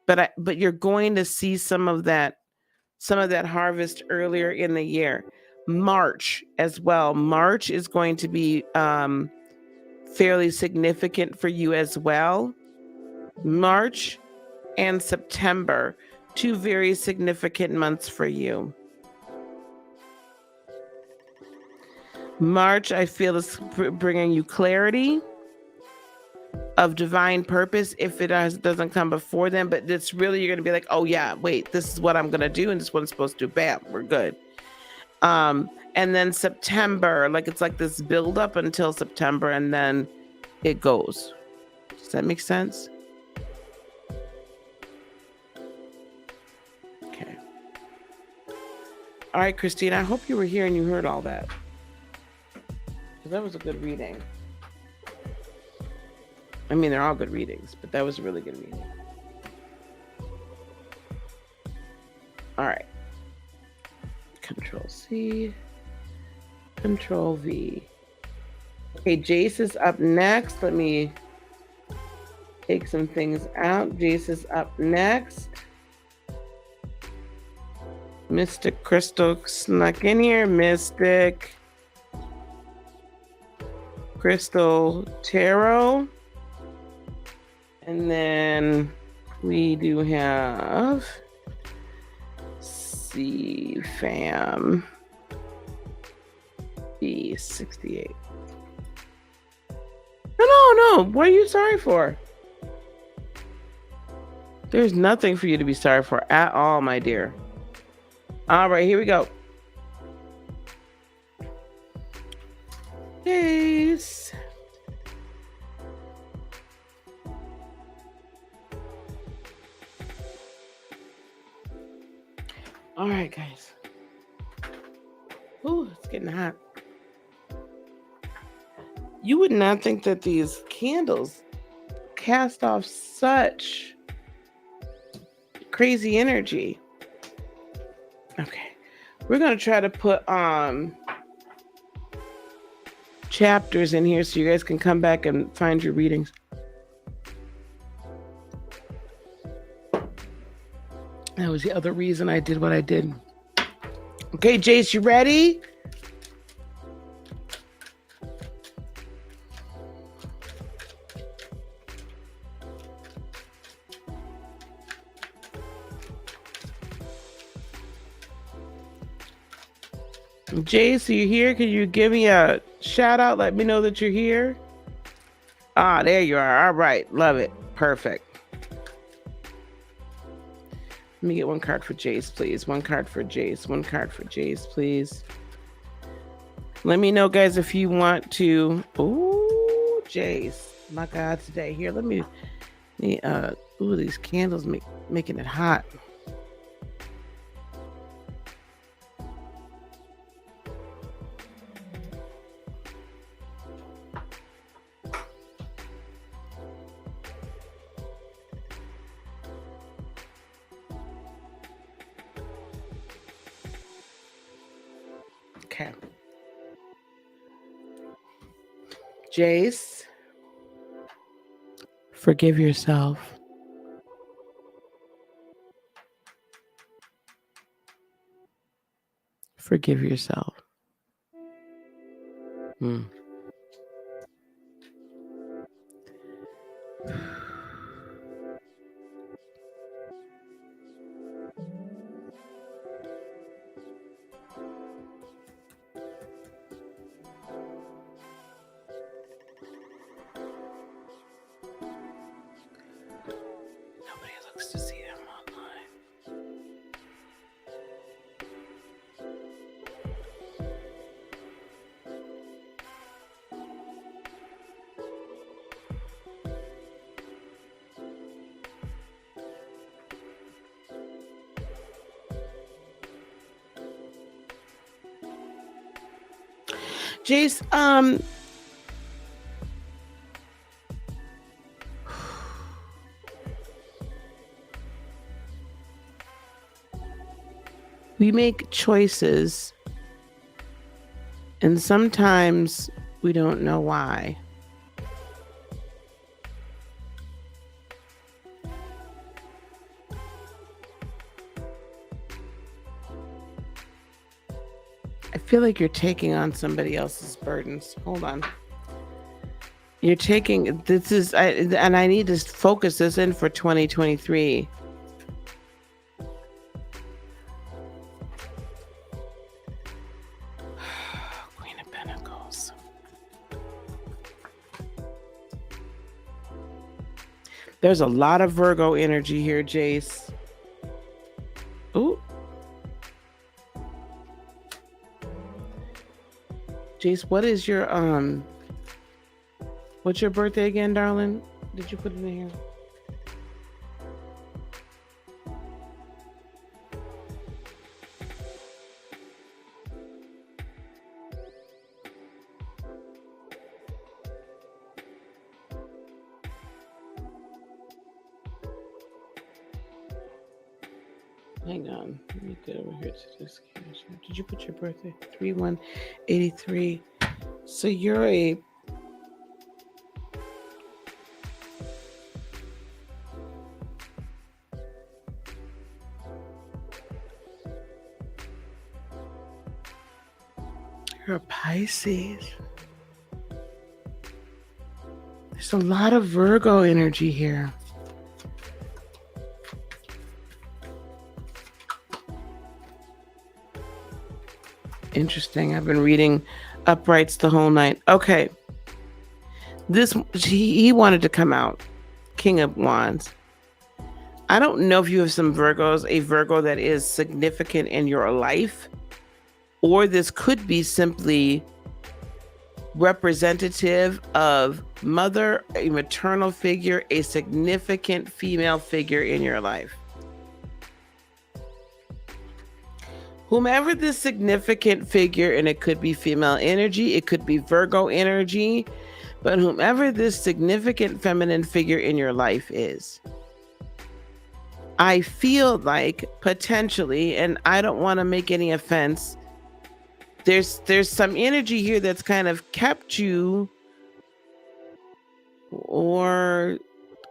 But you're going to see some of that harvest earlier in the year. March as well. March is going to be fairly significant for you as well. March and September, 2 very significant months for you. March, I feel, is bringing you clarity of divine purpose if it doesn't come before then, but it's really, you're going to be like, oh yeah, wait, this is what I'm going to do and this is what I'm supposed to do. Bam, we're good. And then September, like it's like this build up until September and then it goes. Does that make sense? Okay. All right, Christine, I hope you were here and you heard all that. Because that was a good reading. I mean, they're all good readings, but that was a really good reading. All right. Control C, Control V. Okay, Jace is up next. Let me take some things out. Jace is up next. Mystic Crystal snuck in here. Mystic Crystal Tarot. And then we do have C Fam B68. No. What are you sorry for? There's nothing for you to be sorry for at all, my dear. All right, here we go. Yes. All right, guys. Ooh, it's getting hot. You would not think that these candles cast off such crazy energy. Okay. We're going to try to put chapters in here so you guys can come back and find your readings. That was the other reason I did what I did. Okay, Jace, you ready? Jace, are you here? Can you give me a shout out? Let me know that you're here. Ah, there you are. All right. Love it. Perfect. Let me get one card for Jace, please. One card for Jace. One card for Jace, please. Let me know, guys, if you want to. Ooh, Jace. My God, today. Here, let me. Ooh, these candles making it hot. Okay. Jace, forgive yourself. Forgive yourself. Nobody looks to see them online. Jace, we make choices, and sometimes we don't know why. I feel like you're taking on somebody else's burdens. Hold on. You're taking this is and I need to focus this in for 2023. Queen of Pentacles. There's a lot of Virgo energy here, Jace. Ooh. Jace, what is your what's your birthday again, darling? Did you put it in here? Hang on. Let me get over here to this cash. Did you put your birthday? 3183. So you're a You're a Pisces. There's a lot of Virgo energy here. Interesting. I've been reading uprights the whole night. Okay. He wanted to come out. King of Wands. I don't know if you have some Virgos, a Virgo that is significant in your life, or this could be simply representative of mother, a maternal figure, a significant female figure in your life. Whomever this significant figure, and it could be female energy, it could be Virgo energy, but whomever this significant feminine figure in your life is, I feel like potentially, and I don't want to make any offense, there's some energy here that's kind of kept you or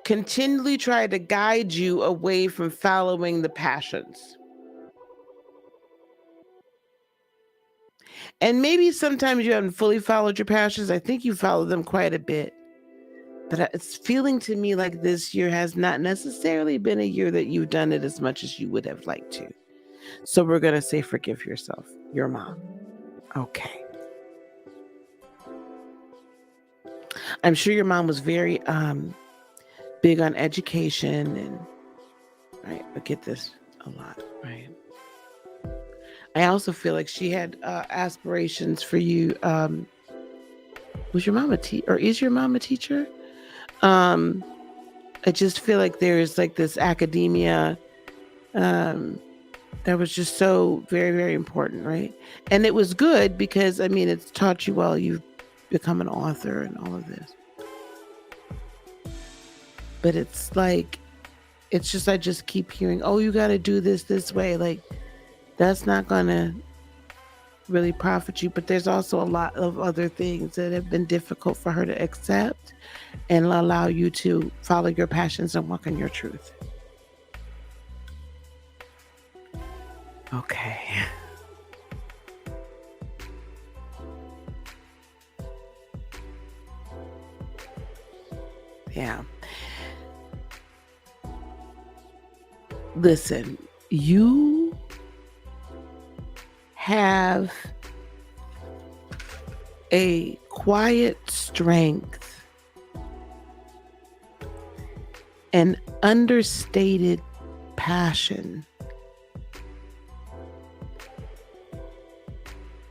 continually tried to guide you away from following the passions. And maybe sometimes you haven't fully followed your passions. I think you followed them quite a bit. But it's feeling to me like this year has not necessarily been a year that you've done it as much as you would have liked to. So we're going to say forgive yourself, your mom. Okay. I'm sure your mom was very big on education and, right, I get this a lot, right? I also feel like she had aspirations for you. Was your mom a teacher, or is your mom a teacher? I just feel like there's like this academia that was just so very, very important, right? And it was good because, I mean, it's taught you well, you've become an author and all of this. But it's like, it's just, I just keep hearing, oh, you got to do this way. Like, that's not going to really profit you. But there's also a lot of other things that have been difficult for her to accept and allow you to follow your passions and walk in your truth. Okay. Yeah. Listen, you have a quiet strength, an understated passion,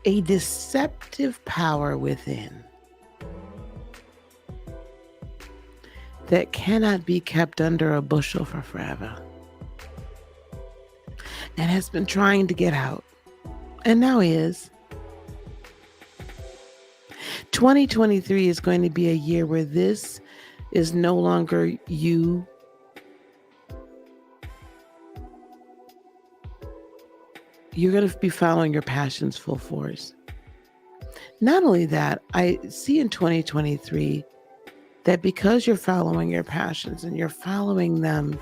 a deceptive power within that cannot be kept under a bushel for forever, and has been trying to get out, and now is. 2023 is going to be a year where this is no longer you. You're going to be following your passions full force. Not only that, I see in 2023 that because you're following your passions and you're following them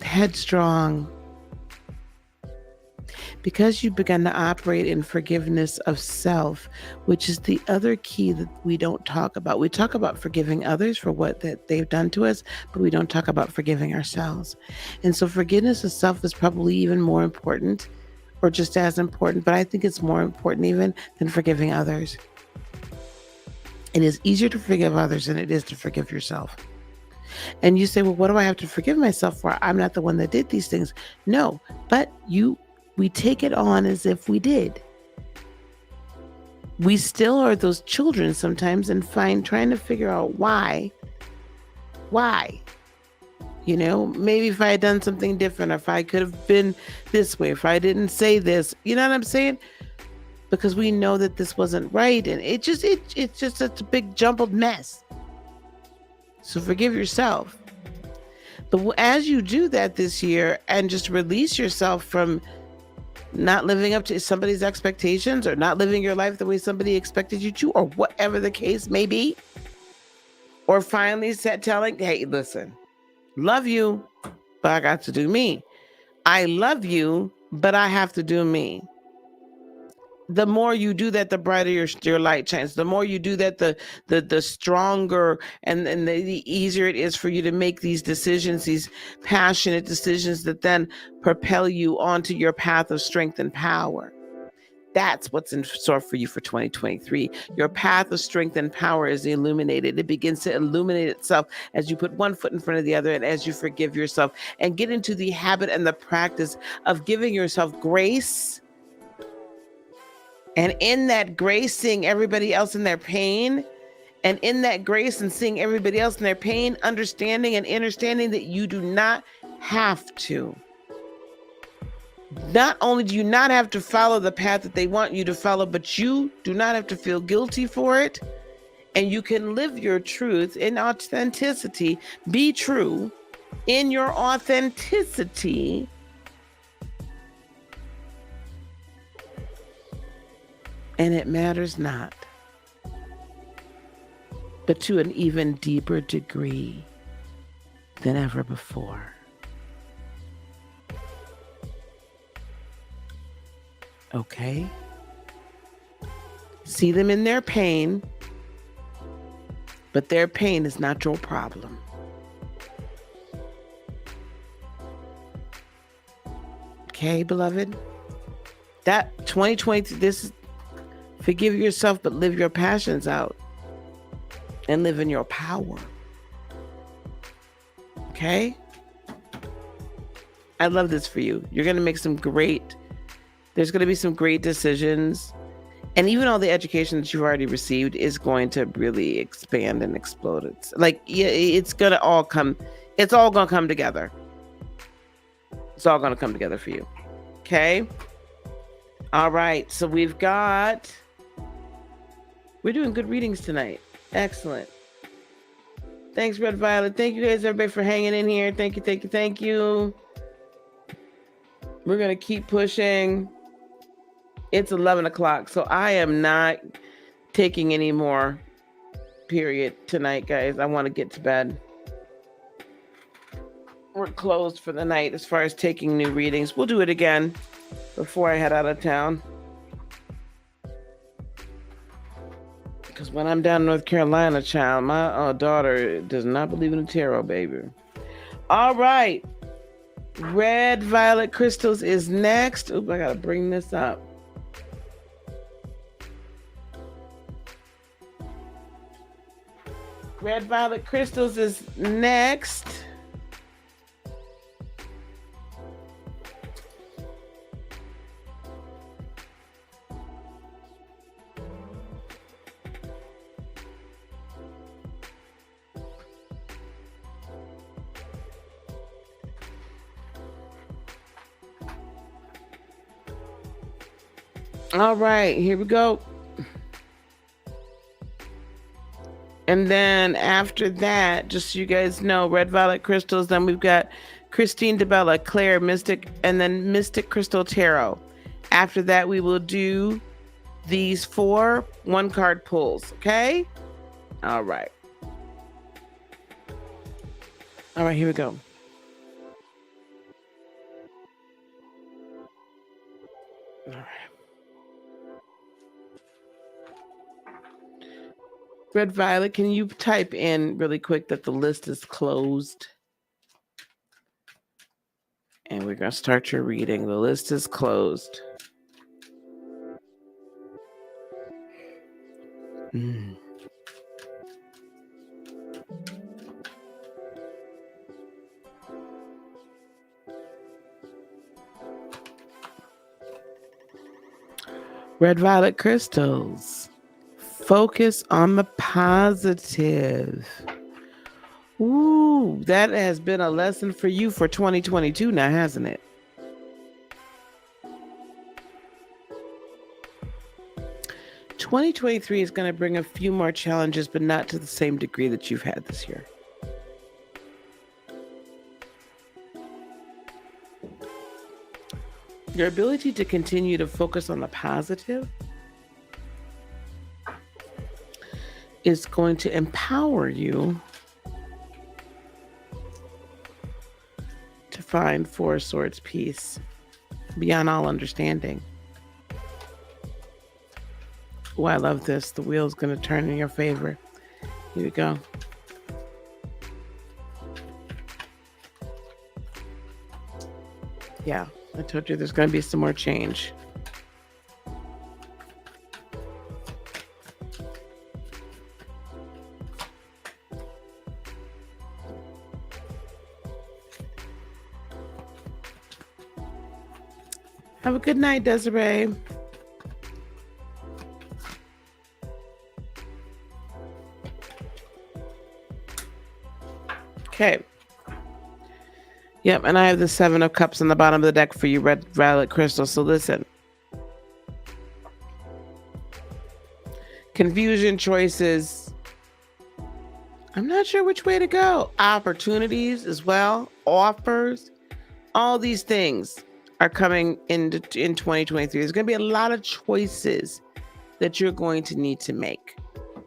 headstrong, because you've begun to operate in forgiveness of self, which is the other key that we don't talk about. We talk about forgiving others for what that they've done to us, but we don't talk about forgiving ourselves. And so forgiveness of self is probably even more important, or just as important, but I think it's more important even than forgiving others. It is easier to forgive others than it is to forgive yourself. And you say, well, what do I have to forgive myself for? I'm not the one that did these things. No, but we take it on as if we did. We still are those children sometimes and trying to figure out why. You know, maybe if I had done something different, or if I could have been this way, if I didn't say this, you know what I'm saying? Because we know that this wasn't right, and it's just such a big jumbled mess. So forgive yourself. But as you do that this year and just release yourself from not living up to somebody's expectations, or not living your life the way somebody expected you to, or whatever the case may be, or finally telling, hey, listen, love you, but I got to do me. I love you, but I have to do me. the more you do that, the brighter your light shines. The more you do that, the stronger and the easier it is for you to make these decisions, these passionate decisions that then propel you onto your path of strength and power. That's what's in store for you for 2023. Your path of strength and power is illuminated. It begins to illuminate itself as you put one foot in front of the other and as you forgive yourself and get into the habit and the practice of giving yourself grace. And in that grace, seeing everybody else in their pain, and in that grace and seeing everybody else in their pain, understanding and understanding that you do not have to. Not only do you not have to follow the path that they want you to follow, but you do not have to feel guilty for it. And you can live your truth in authenticity. Be true in your authenticity. And it matters not, but to an even deeper degree than ever before. Okay? See them in their pain, but their pain is not your problem. Okay, beloved? That 2020, this is forgive yourself, but live your passions out and live in your power. Okay? I love this for you. You're going to make there's going to be some great decisions. And even all the education that you've already received is going to really expand and explode. It's all going to come together. It's all going to come together for you. Okay? All right. So we're doing good readings tonight. Excellent. Thanks, Red Violet. Thank you guys, everybody, for hanging in here. Thank you. We're going to keep pushing. It's 11 o'clock, so I am not taking any more, period, tonight, guys. I want to get to bed. We're closed for the night as far as taking new readings. We'll do it again before I head out of town. Because when I'm down in North Carolina, child, my daughter does not believe in the tarot, baby. All right. Red Violet Crystals is next. Oop, I got to bring this up. Red Violet Crystals is next. All right, here we go. And then after that, just so you guys know, Red Violet Crystals, then we've got Christine DeBella, Claire Mystic, and then Mystic Crystal Tarot. After that, we will do these 4 one-card pulls, okay? All right. All right, here we go. All right. Red Violet, can you type in really quick that the list is closed? And we're going to start your reading. The list is closed. Red Violet Crystals. Focus on the positive. Ooh, that has been a lesson for you for 2022 now, hasn't it? (2023) is going to bring a few more challenges, but not to the same degree that you've had this year. Your ability to continue to focus on the positive is going to empower you to find 4 of Swords peace beyond all understanding. Oh, I love this. The wheel's going to turn in your favor. Here we go. Yeah, I told you there's going to be some more change. Have a good night, Desiree. Okay. Yep, and I have the 7 of Cups on the bottom of the deck for you, Red Violet Crystal. So listen. Confusion, choices. I'm not sure which way to go. Opportunities as well, offers, all these things are coming in 2023. There's going to be a lot of choices that you're going to need to make.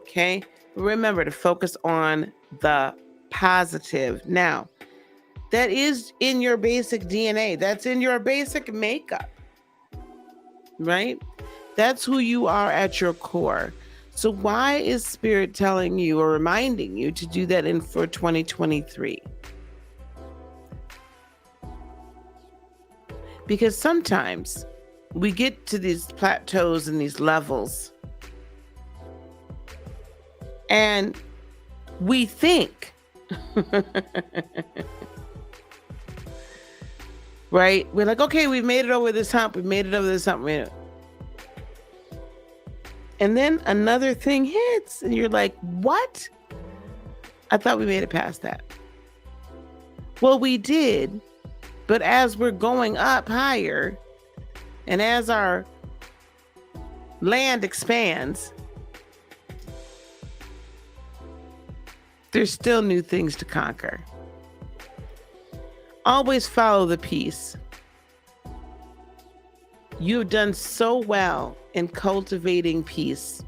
Okay? Remember to focus on the positive. Now, that is in your basic DNA. That's in your basic makeup, right? That's who you are at your core. So why is Spirit telling you or reminding you to do that for 2023? Because sometimes we get to these plateaus and these levels and we think, right? We're like, okay, we've made it over this hump. We've made it over this hump. And then another thing hits and you're like, what? I thought we made it past that. Well, we did. But as we're going up higher and as our land expands, there's still new things to conquer. Always follow the peace. You've done so well in cultivating peace,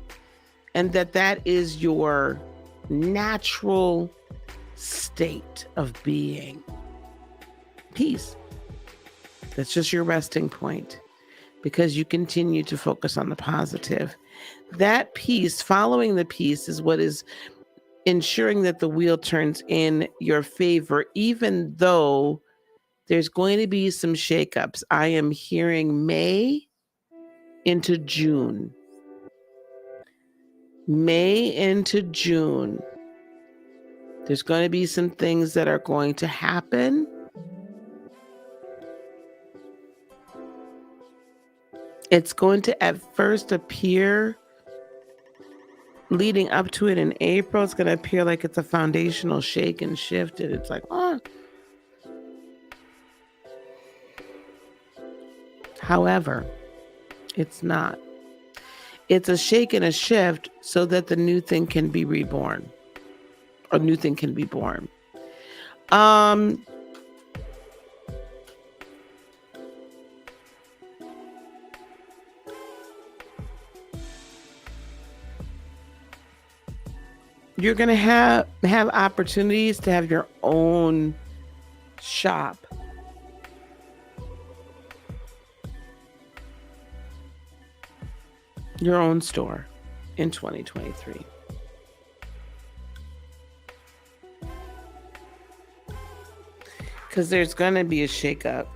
and that is your natural state of being. Peace. That's just your resting point because you continue to focus on the positive. That peace, following the peace, is what is ensuring that the wheel turns in your favor, even though there's going to be some shakeups. I am hearing May into June. May into June. There's going to be some things that are going to happen. It's going to at first appear, leading up to it in April, it's going to appear like it's a foundational shake and shift. And it's like, oh. However, it's not. It's a shake and a shift so that the new thing can be reborn. Or new thing can be born. You're going to have opportunities to have your own shop. Your own store in 2023. Because there's going to be a shakeup.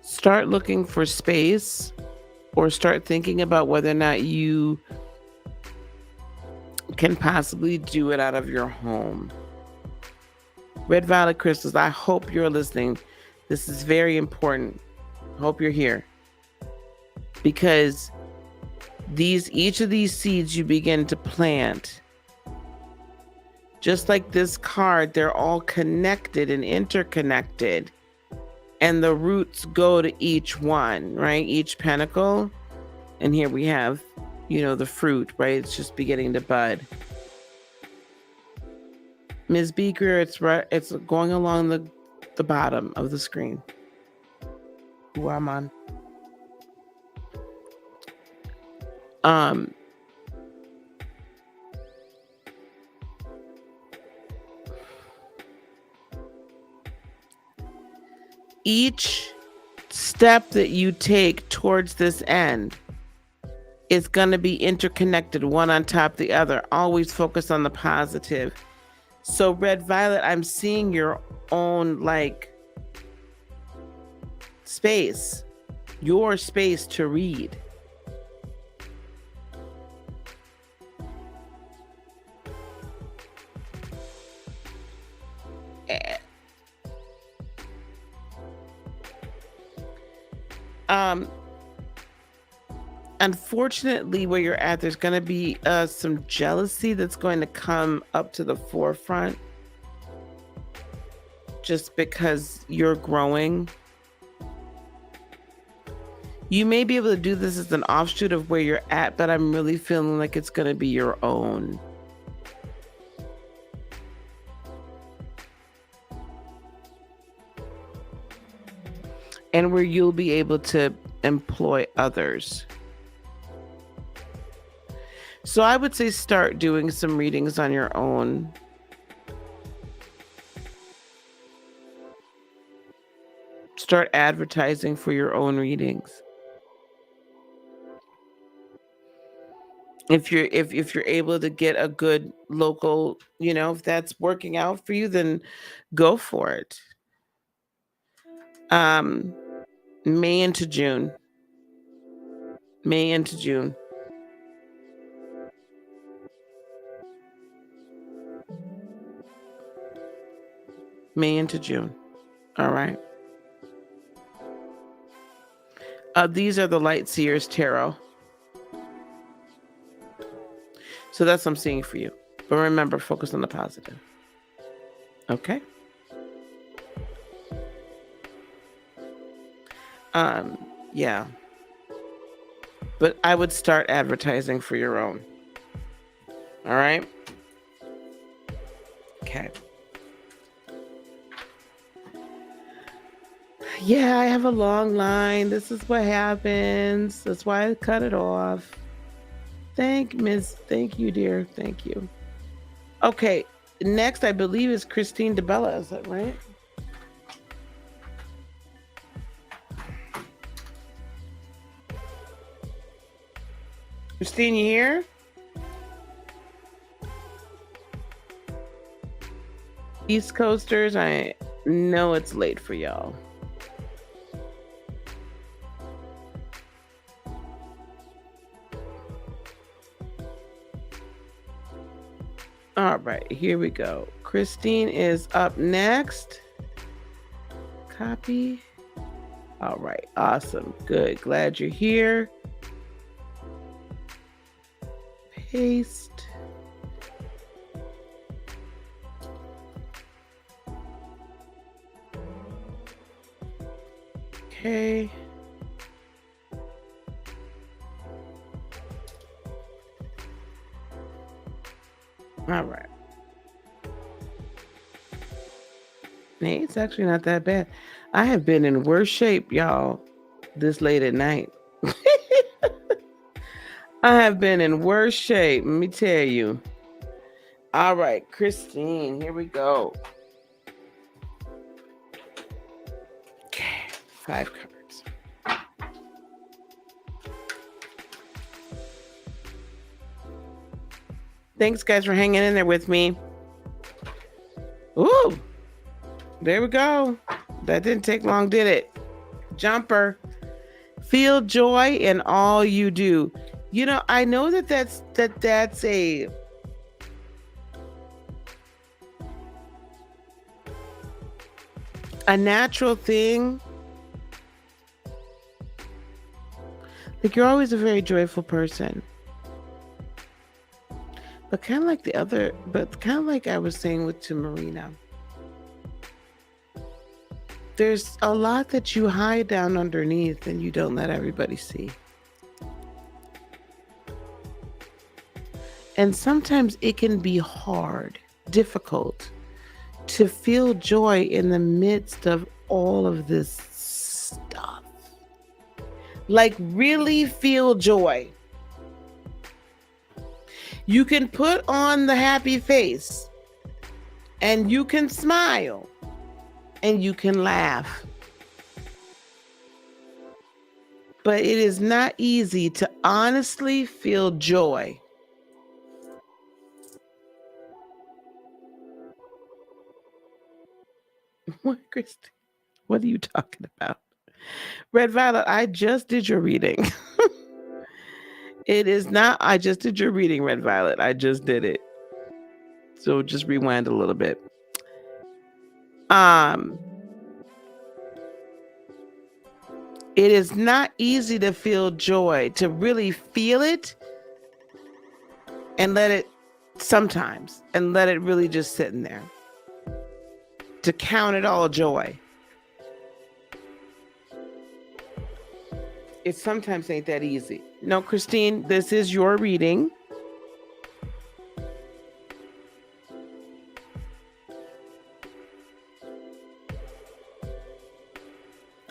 Start looking for space or start thinking about whether or not you can possibly do it out of your home. Red Violet Crystals, I hope you're listening. This is very important. Hope you're here. Because each of these seeds you begin to plant, just like this card, they're all connected and interconnected. And the roots go to each one, right? Each pentacle. And here we have, the fruit, right? It's just beginning to bud. Ms. Beaker, it's going along the bottom of the screen. Who I'm on. each step that you take towards this end is going to be interconnected, one on top of the other. Always focus on the positive. So Red Violet, I'm seeing your own like space, your space to read. Unfortunately, where you're at, there's going to be some jealousy that's going to come up to the forefront just because you're growing. You may be able to do this as an offshoot of where you're at, but I'm really feeling like it's going to be your own. And where you'll be able to employ others. So I would say start doing some readings on your own. Start advertising for your own readings. If you're able to get a good local, if that's working out for you, then go for it. May into June. May into June. May into June. All right. These are the Light Seers Tarot. So that's what I'm seeing for you. But remember, focus on the positive. Okay? Yeah. But I would start advertising for your own. All right? Okay. Yeah, I have a long line. This is what happens. That's why I cut it off. Thank you, dear. Thank you. Okay. Next, I believe, is Christine DeBella. Is that right? Christine, you here? East Coasters, I know it's late for y'all. All right, here we go. Christine is up next. Copy. All right, awesome. Good. Glad you're here. Paste. Okay. All right. Hey, it's actually not that bad. I have been in worse shape, y'all, this late at night. I have been in worse shape, let me tell you. All right, Christine, here we go. Okay, 5 cards. Thanks, guys, for hanging in there with me. Ooh, there we go. That didn't take long, did it? Jumper. Feel joy in all you do. I know that's a natural thing. Like, you're always a very joyful person. But kind of like I was saying to Marina, there's a lot that you hide down underneath and you don't let everybody see. And sometimes it can be hard, difficult to feel joy in the midst of all of this stuff. Like, really feel joy. You can put on the happy face and you can smile and you can laugh. but it is not easy to honestly feel joy. What, Christy? What are you talking about? Red Violet, I just did your reading. It is not, I just did your reading, Red Violet. I just did it. So just rewind a little bit. It is not easy to feel joy, to really feel it and let it sometimes, and let it really just sit in there. To count it all joy. It sometimes ain't that easy. No, Christine, this is your reading.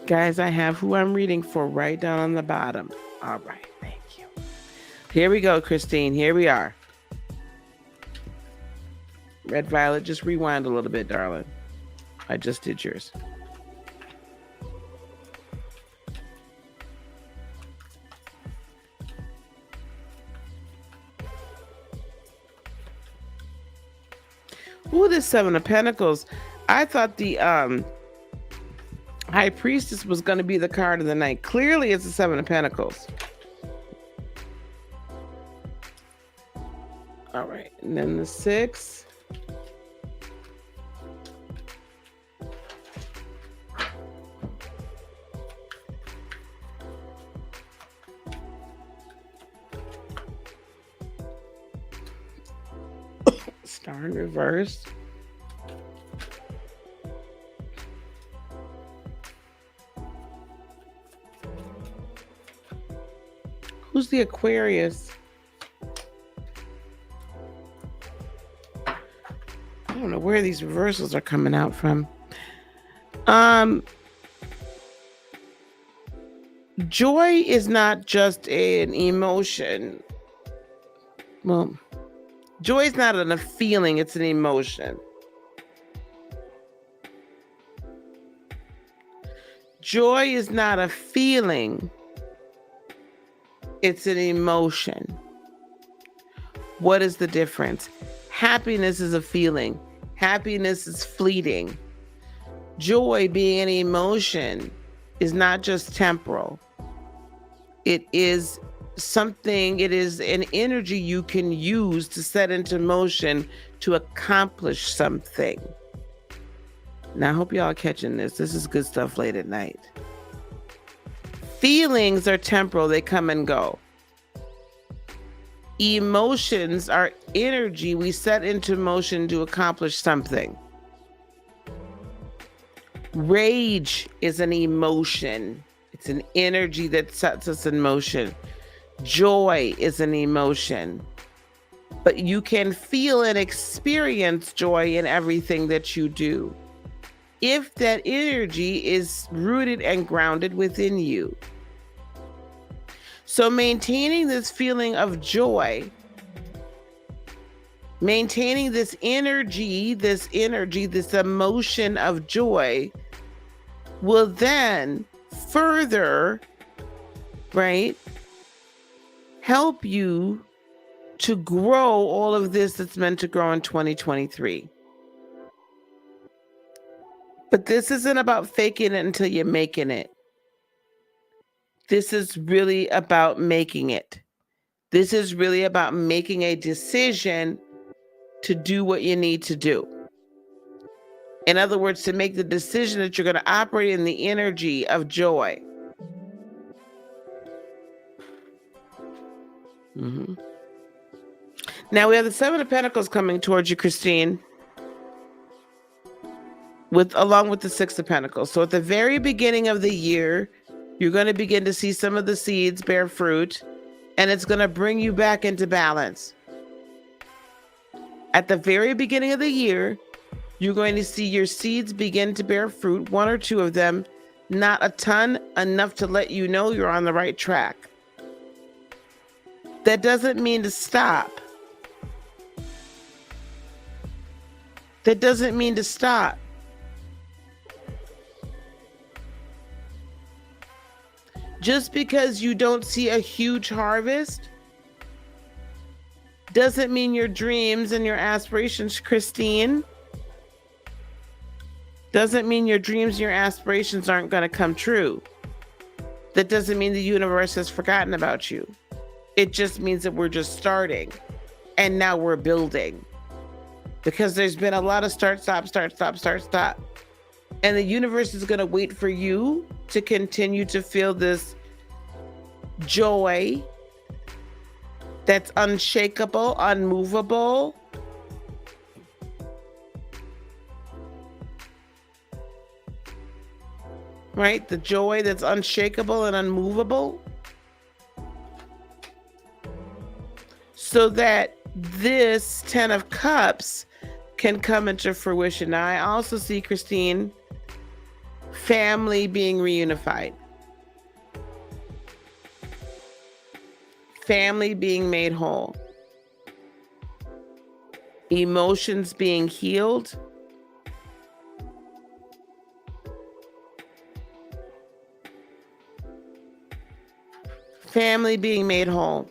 Guys, I have who I'm reading for right down on the bottom. All right, thank you. Here we go, Christine. Here we are. Red Violet, just rewind a little bit, darling. I just did yours. Ooh, this Seven of Pentacles. I thought the High Priestess was going to be the card of the night. Clearly, it's the Seven of Pentacles. All right, and then the 6. Star in reverse. Who's the Aquarius? I don't know where these reversals are coming out from. Joy is not just an emotion. Well, joy is not a feeling, it's an emotion. Joy is not a feeling, it's an emotion. What is the difference? Happiness is a feeling. Happiness is fleeting. Joy, being an emotion, is not just temporal. It is something, it is an energy you can use to set into motion to accomplish something. Now, I hope y'all are catching this. This is good stuff late at night. Feelings are temporal, they come and go. Emotions are energy we set into motion to accomplish something. Rage is an emotion. It's an energy that sets us in motion. Joy is an emotion. But you can feel and experience joy in everything that you do, if that energy is rooted and grounded within you. So maintaining this feeling of joy, maintaining this energy, this emotion of joy will then further, right, help you to grow all of this that's meant to grow in 2023. But this isn't about faking it until you're making it. This is really about making it. This is really about making a decision to do what you need to do. In other words, to make the decision that you're going to operate in the energy of joy. Mm-hmm. Now we have the Seven of Pentacles coming towards you, Christine, along with the Six of Pentacles. So at the very beginning of the year, you're going to begin to see some of the seeds bear fruit, and it's going to bring you back into balance. At the very beginning of the year, you're going to see your seeds begin to bear fruit, one or two of them, not a ton, enough to let you know you're on the right track. That doesn't mean to stop. That doesn't mean to stop. Just because you don't see a huge harvest doesn't mean your dreams and your aspirations, Christine, doesn't mean your dreams and your aspirations aren't going to come true. That doesn't mean the universe has forgotten about you. It just means that we're just starting and now we're building, because there's been a lot of start, stop, start, stop, start, stop. And the universe is going to wait for you to continue to feel this joy that's unshakable, unmovable. Right? The joy that's unshakable and unmovable. So that this 10 of Cups can come into fruition. Now, I also see, Christine, family being reunified. Family being made whole. Emotions being healed. Family being made whole.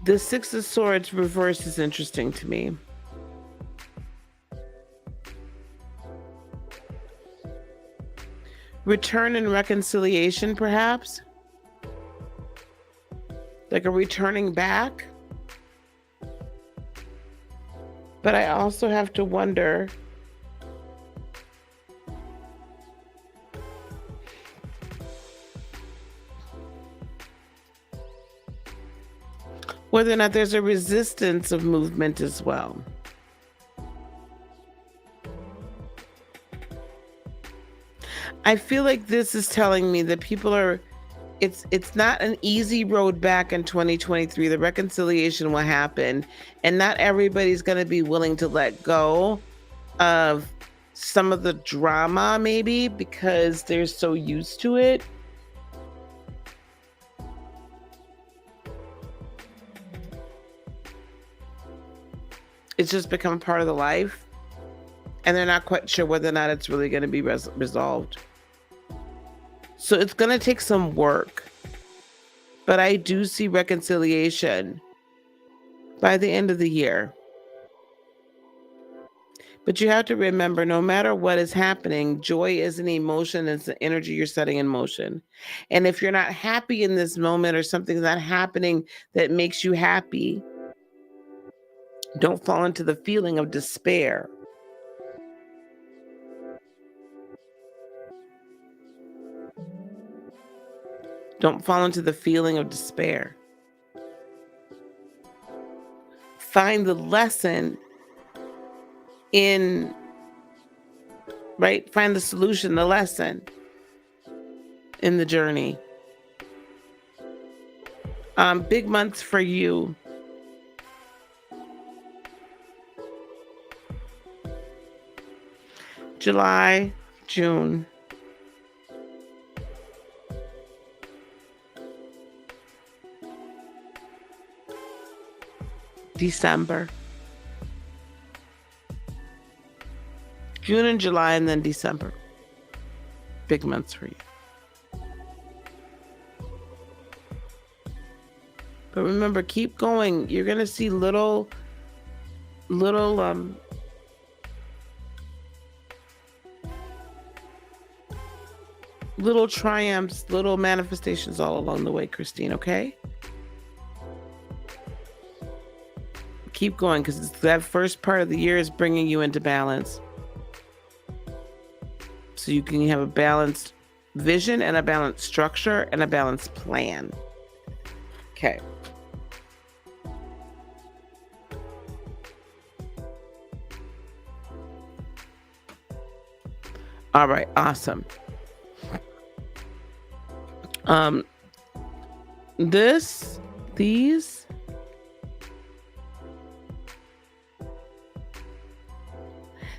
The Six of Swords reverse is interesting to me. Return and reconciliation, perhaps? Like a returning back? But I also have to wonder whether or not there's a resistance of movement as well. I feel like this is telling me that people are, it's not an easy road back in 2023. The reconciliation will happen, and not everybody's going to be willing to let go of some of the drama, maybe because they're so used to it. It's just become part of the life, and they're not quite sure whether or not it's really going to be resolved. So it's going to take some work, but I do see reconciliation by the end of the year. But you have to remember, no matter what is happening, joy is an emotion, it's an energy you're setting in motion. And if you're not happy in this moment, or something's not happening that makes you happy, don't fall into the feeling of despair. Don't fall into the feeling of despair. Find the lesson in, right? Find the solution, the lesson in the journey. Big months for you. July, June. December. June and July, and then December. Big months for you. But remember, keep going. You're going to see little triumphs, little manifestations all along the way, Christine, okay? Keep going, because that first part of the year is bringing you into balance. So you can have a balanced vision and a balanced structure and a balanced plan. Okay. All right, awesome. These.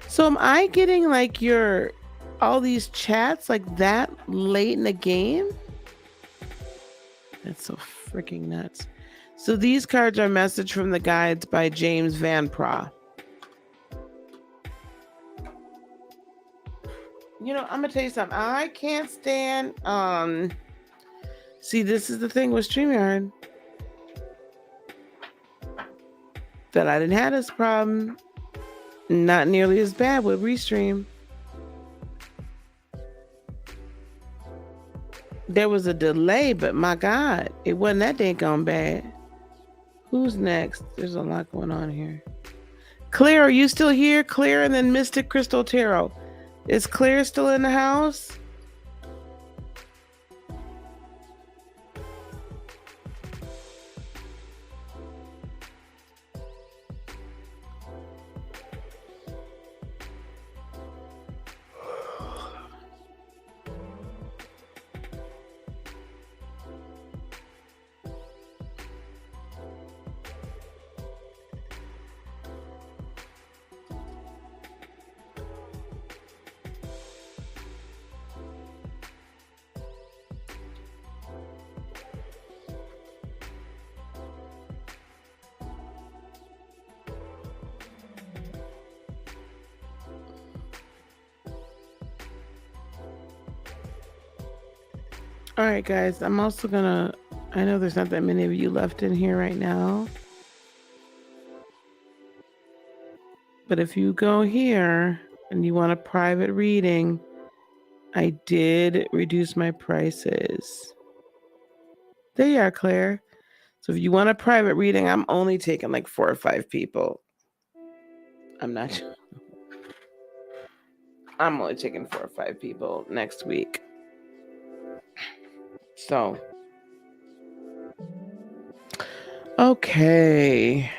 So am I getting like all these chats like that late in the game? That's so freaking nuts. So these cards are Message from the Guides by James Van Praagh. You know, I'm gonna tell you something. I can't stand. See, this is the thing with StreamYard that I didn't have this problem. Not nearly as bad with Restream. There was a delay, but my God, it wasn't that dang gone bad. Who's next? There's a lot going on here. Claire, are you still here? Claire and then Mystic Crystal Tarot. Is Claire still in the house? All right, guys, I'm also gonna, I know there's not that many of you left in here right now. But if you go here and you want a private reading, I did reduce my prices. There you are, Claire. So if you want a private reading, I'm only taking like 4 or 5 people. I'm only taking 4 or 5 people next week. So, okay.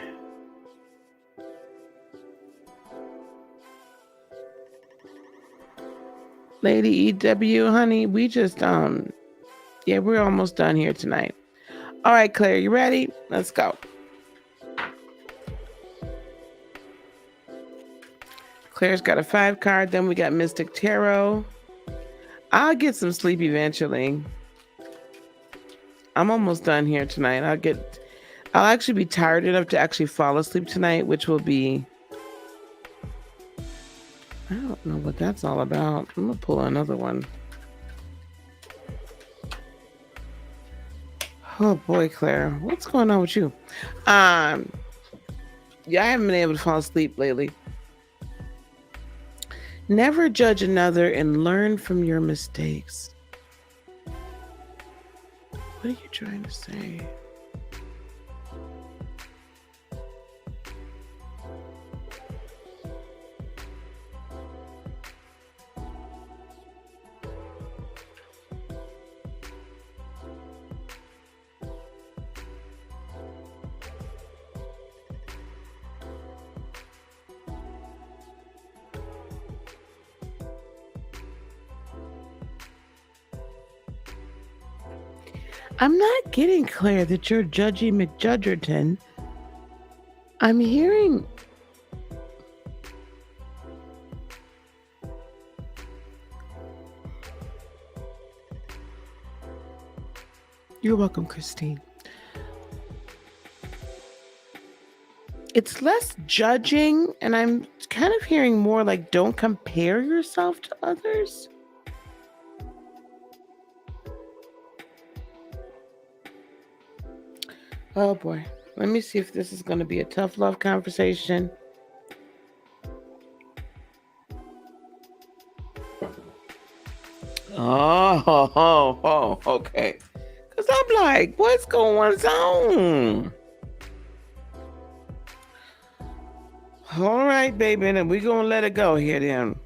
Lady EW, honey, we just, yeah, we're almost done here tonight. All right, Claire, you ready? Let's go. Claire's got a 5 card. Then we got Mystic Tarot. I'll get some sleep eventually. I'm almost done here tonight. I'll actually be tired enough to actually fall asleep tonight, which will be, I don't know what that's all about. I'm gonna pull another one. Oh boy, Claire, what's going on with you? Yeah, I haven't been able to fall asleep lately. Never judge another and learn from your mistakes. What are you trying to say? I'm not getting clear that you're Judgy McJudgerton. I'm hearing... You're welcome, Christine. It's less judging, and I'm kind of hearing more like don't compare yourself to others. Oh boy. Let me see if this is going to be a tough love conversation. Oh, okay. Because I'm like, what's going on? All right, baby, and we're going to let it go here then.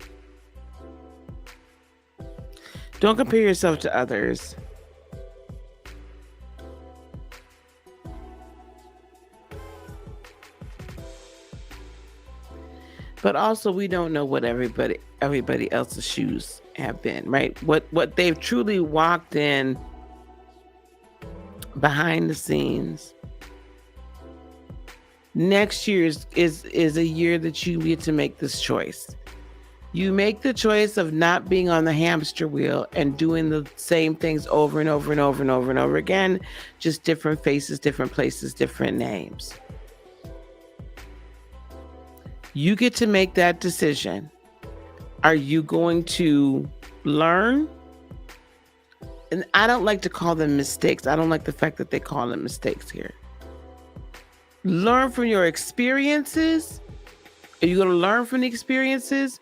Don't compare yourself to others. But also, we don't know what everybody else's shoes have been, right? What they've truly walked in behind the scenes. Next year is a year that you get to make this choice. You make the choice of not being on the hamster wheel and doing the same things over and over and over and over and over again, just different faces, different places, different names. You get to make that decision. Are you going to learn? And I don't like to call them mistakes. I don't like the fact that they call them mistakes here. Learn from your experiences. Are you going to learn from the experiences?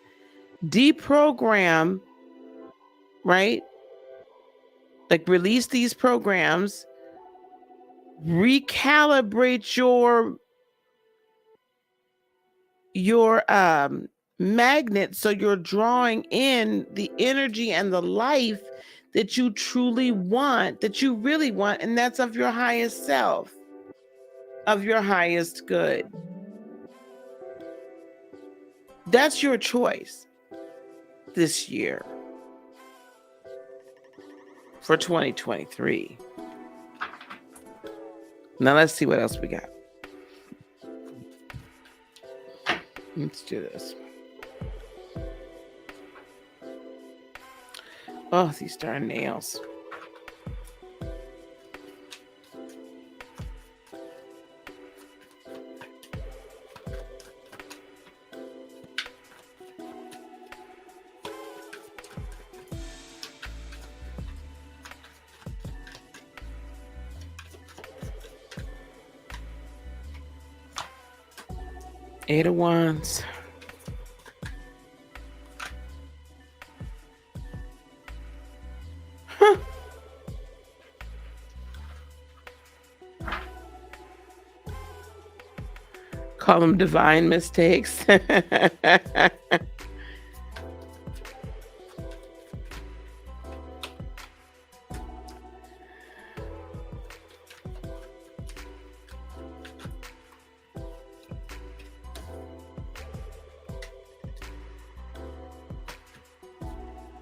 Deprogram, right? Like release these programs, recalibrate your magnet so you're drawing in the energy and the life that you truly want, that you really want, and that's of your highest self, of your highest good. That's your choice this year for 2023. Now let's see what else we got. Let's do this. Oh, these darn nails. Eight of Wands. Huh. Call them divine mistakes.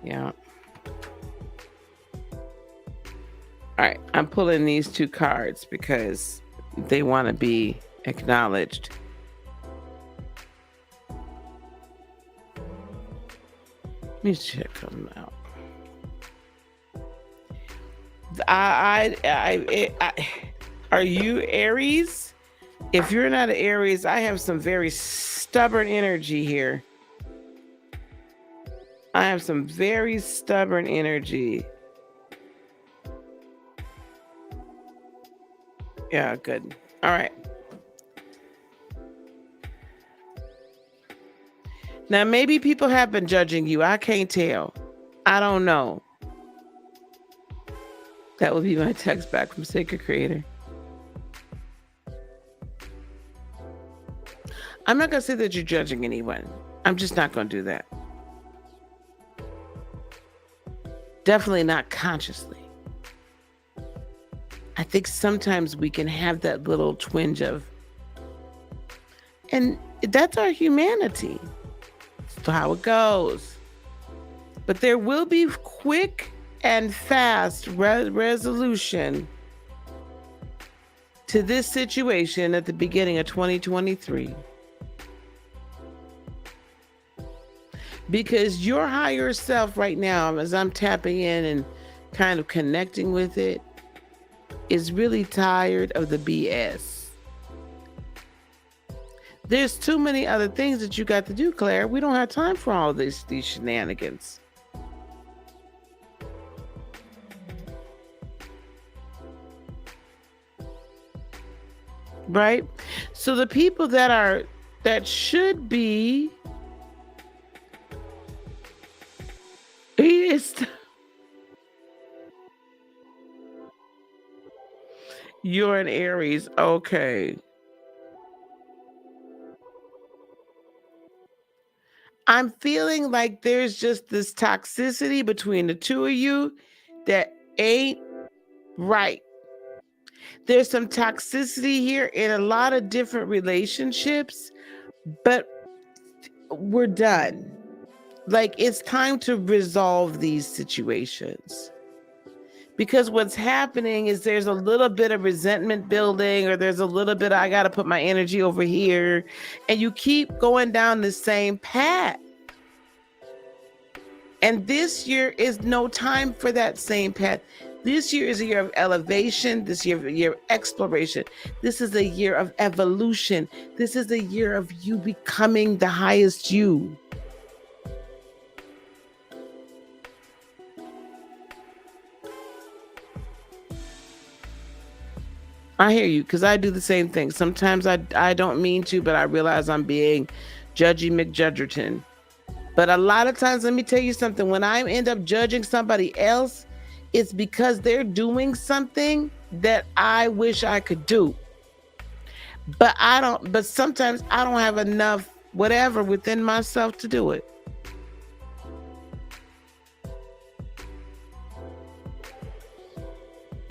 Yeah. All right, I'm pulling these two cards because they want to be acknowledged. Let me check them out. Are you Aries? If you're not an Aries, I have some very stubborn energy here. I have some very stubborn energy. Yeah, good. All right. Now, maybe people have been judging you. I can't tell. I don't know. That will be my text back from Sacred Creator. I'm not going to say that you're judging anyone. I'm just not going to do that. Definitely not consciously. I think sometimes we can have that little twinge of, and that's our humanity. That's how it goes. But there will be quick and fast resolution to this situation at the beginning of 2023. Because your higher self right now, as I'm tapping in and kind of connecting with it, is really tired of the BS. There's too many other things that you got to do, Claire. We don't have time for all these shenanigans. Right? So the people that should be you're an Aries. Okay. I'm feeling like there's just this toxicity between the two of you that ain't right. There's some toxicity here in a lot of different relationships, but we're done. Like, it's time to resolve these situations. Because what's happening is there's a little bit of resentment building, or there's a little bit of, I got to put my energy over here. And you keep going down the same path. And this year is no time for that same path. This year is a year of elevation. This year is a year of exploration. This is a year of evolution. This is a year of you becoming the highest you. I hear you, because I do the same thing. Sometimes I don't mean to, but I realize I'm being judgy McJudgerton. But a lot of times, let me tell you something, when I end up judging somebody else, it's because they're doing something that I wish I could do. But sometimes I don't have enough whatever within myself to do it.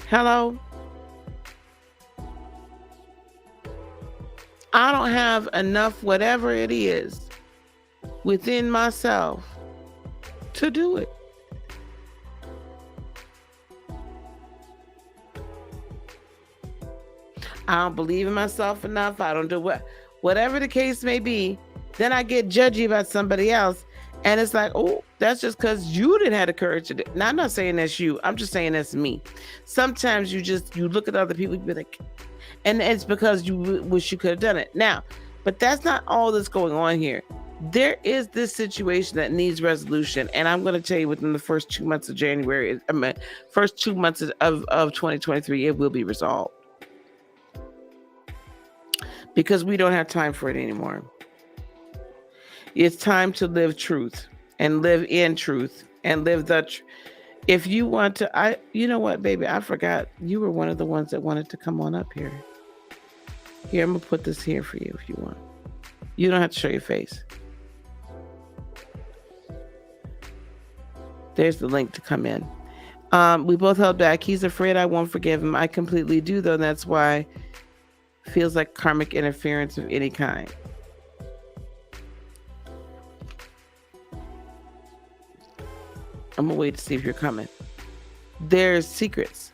Hello? I don't have enough whatever it is within myself to do it. I don't believe in myself enough. I don't do whatever the case may be. Then I get judgy about somebody else. And it's like, oh, that's just because you didn't have the courage to do it. Now, I'm not saying that's you. I'm just saying that's me. Sometimes you look at other people, you be like, and it's because you wish you could have done it. Now, but that's not all that's going on here. There is this situation that needs resolution. And I'm going to tell you within the first 2 months of January, first 2 months of 2023, it will be resolved. Because we don't have time for it anymore. It's time to live truth and live in truth and live the truth. If you want to, you know what, baby, I forgot. You were one of the ones that wanted to come on up here. Here, I'm going to put this here for you if you want. You don't have to show your face. There's the link to come in. We both held back. He's afraid I won't forgive him. I completely do, though. That's why it feels like karmic interference of any kind. I'm going to wait to see if you're coming. There's secrets.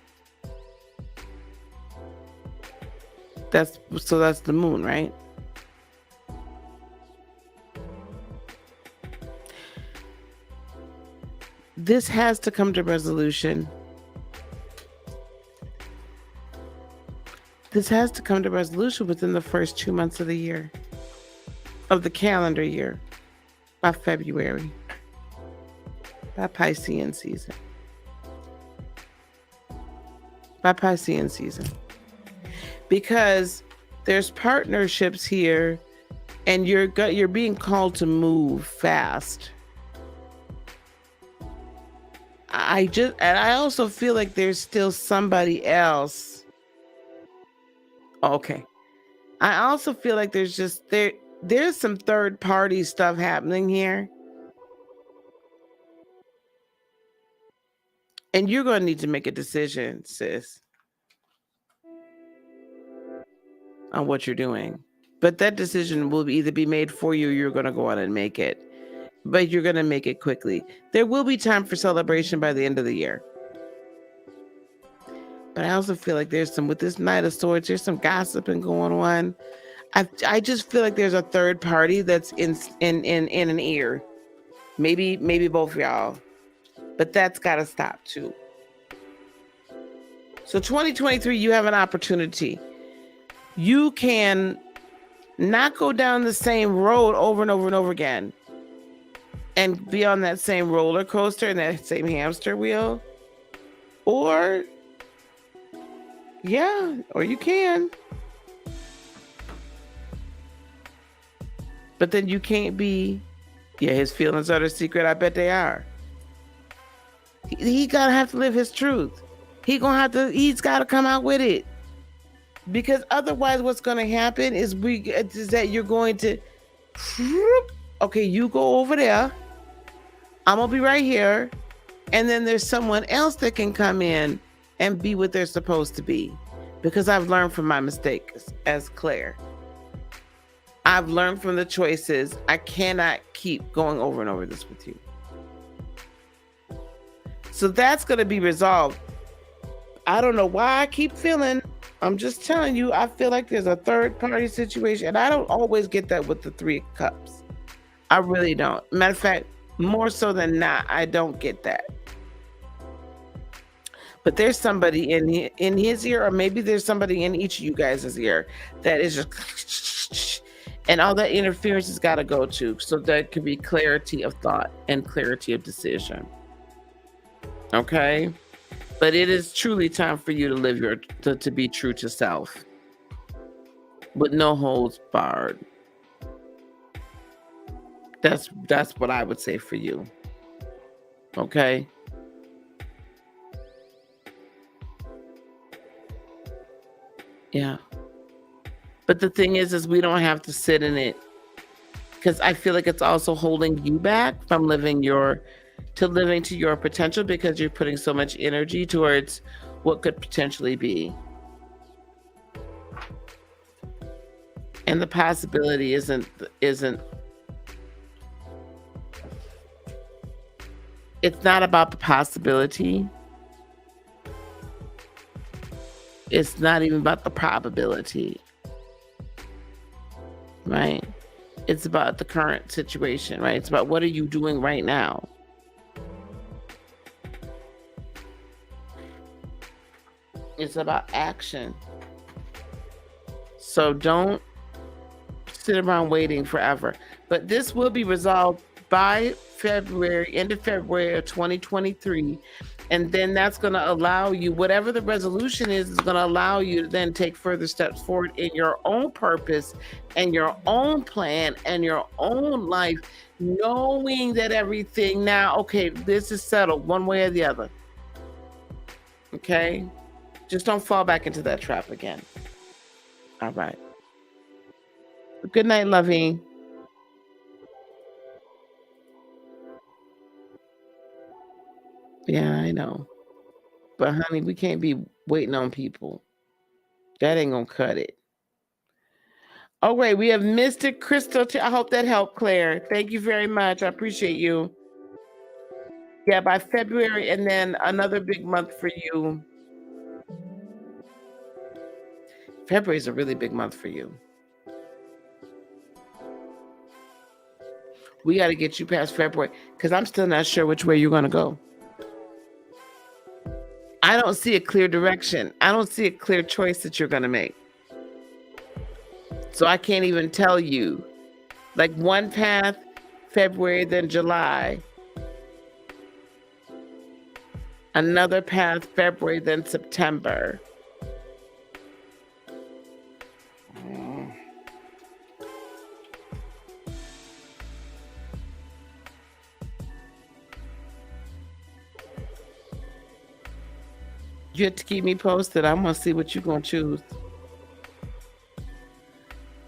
That's the moon, right? This has to come to resolution. This has to come to resolution within the first 2 months of the year, of the calendar year, by February, by Piscean season. By Piscean season. Because there's partnerships here and you're being called to move fast. I also feel like there's still somebody else. Okay. I also feel like there's some third party stuff happening here. And you're going to need to make a decision, sis, on what you're doing. But that decision will either be made for you or you're going to go on and make it. But you're going to make it quickly. There will be time for celebration by the end of the year. But I also feel like with this Knight of Swords, there's some gossiping going on. I just feel like there's a third party that's in an ear. Maybe both of y'all. But that's got to stop too. So 2023, you have an opportunity. You can not go down the same road over and over and over again and be on that same roller coaster and that same hamster wheel. Or you can. But then you can't be, his feelings are the secret. I bet they are. He gotta have to live his truth. He's gotta come out with it. Because otherwise what's gonna happen is that you're going to, okay, you go over there. I'm gonna be right here. And then there's someone else that can come in and be what they're supposed to be. Because I've learned from my mistakes as Claire. I've learned from the choices. I cannot keep going over and over this with you. So that's going to be resolved. I don't know why I keep feeling, I'm just telling you, I feel like there's a third party situation. And I don't always get that with the 3 of Cups. I really don't. Matter of fact, more so than not, I don't get that. But there's somebody in his ear, or maybe there's somebody in each of you guys' ear that is just, and all that interference has got to go to, so that could be clarity of thought and clarity of decision. Okay? But it is truly time for you to live to be true to self with no holds barred. That's what I would say for you. Okay? Yeah. But the thing is we don't have to sit in it, because I feel like it's also holding you back from living to your potential, because you're putting so much energy towards what could potentially be. And the possibility isn't it's not about the possibility. It's not even about the probability. Right? It's about the current situation, right? It's about what are you doing right now? It's about action. So don't sit around waiting forever. But this will be resolved by end of February of 2023. And then that's going to allow you, whatever the resolution is going to allow you to then take further steps forward in your own purpose and your own plan and your own life, knowing that everything now, okay, this is settled one way or the other. Okay? Just don't fall back into that trap again. All right. Good night, lovey. Yeah, I know. But honey, we can't be waiting on people. That ain't gonna cut it. Oh, wait, we have Mr. Crystal. I hope that helped, Claire. Thank you very much. I appreciate you. Yeah, by February, and then another big month for you. February is a really big month for you. We got to get you past February, because I'm still not sure which way you're going to go. I don't see a clear direction. I don't see a clear choice that you're going to make. So I can't even tell you. Like one path, February, then July. Another path, February, then September. You have to keep me posted. I'm going to see what you're going to choose.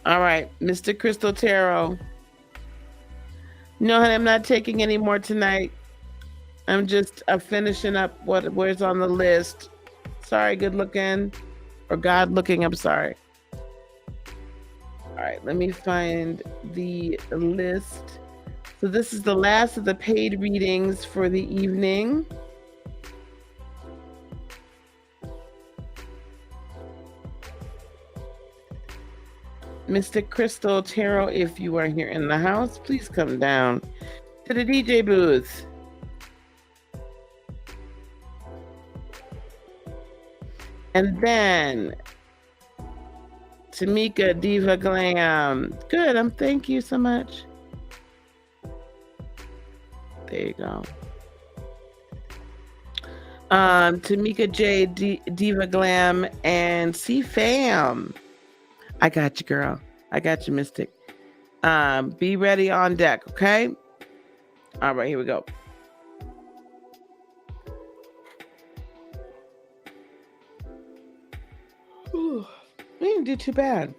All right, Mr. Crystal Tarot. No, honey, I'm not taking any more tonight. I'm just finishing up where's on the list. Sorry, good looking. Or God looking, I'm sorry. All right, let me find the list. So this is the last of the paid readings for the evening. Mr. Crystal Tarot, if you are here in the house, please come down to the DJ booth. And then Tamika Diva Glam. Good, thank you so much. There you go. Tamika J, Diva Glam, and C Fam. I got you, girl. I got you, Mystic. Be ready on deck, okay? All right, here we go. Ooh, we didn't do too bad.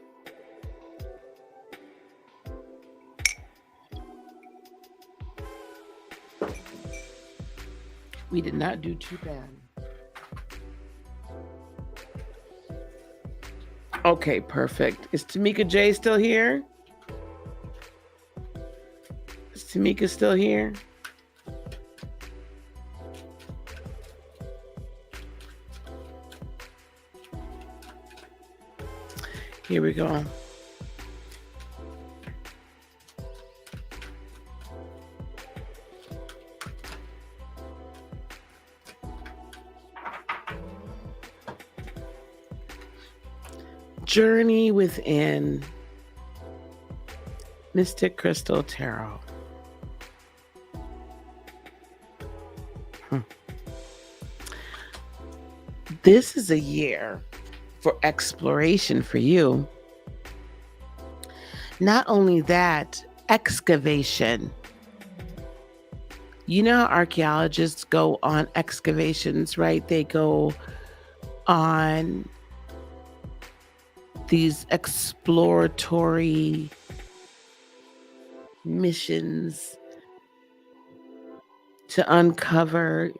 We did not do too bad. Okay, perfect. Is Tamika J still here? Is Tamika still here? Here we go. Journey within. Mystic Crystal Tarot. This is a year for exploration for you. Not only that, excavation. You know how archaeologists go on excavations, right? They go on these exploratory missions to uncover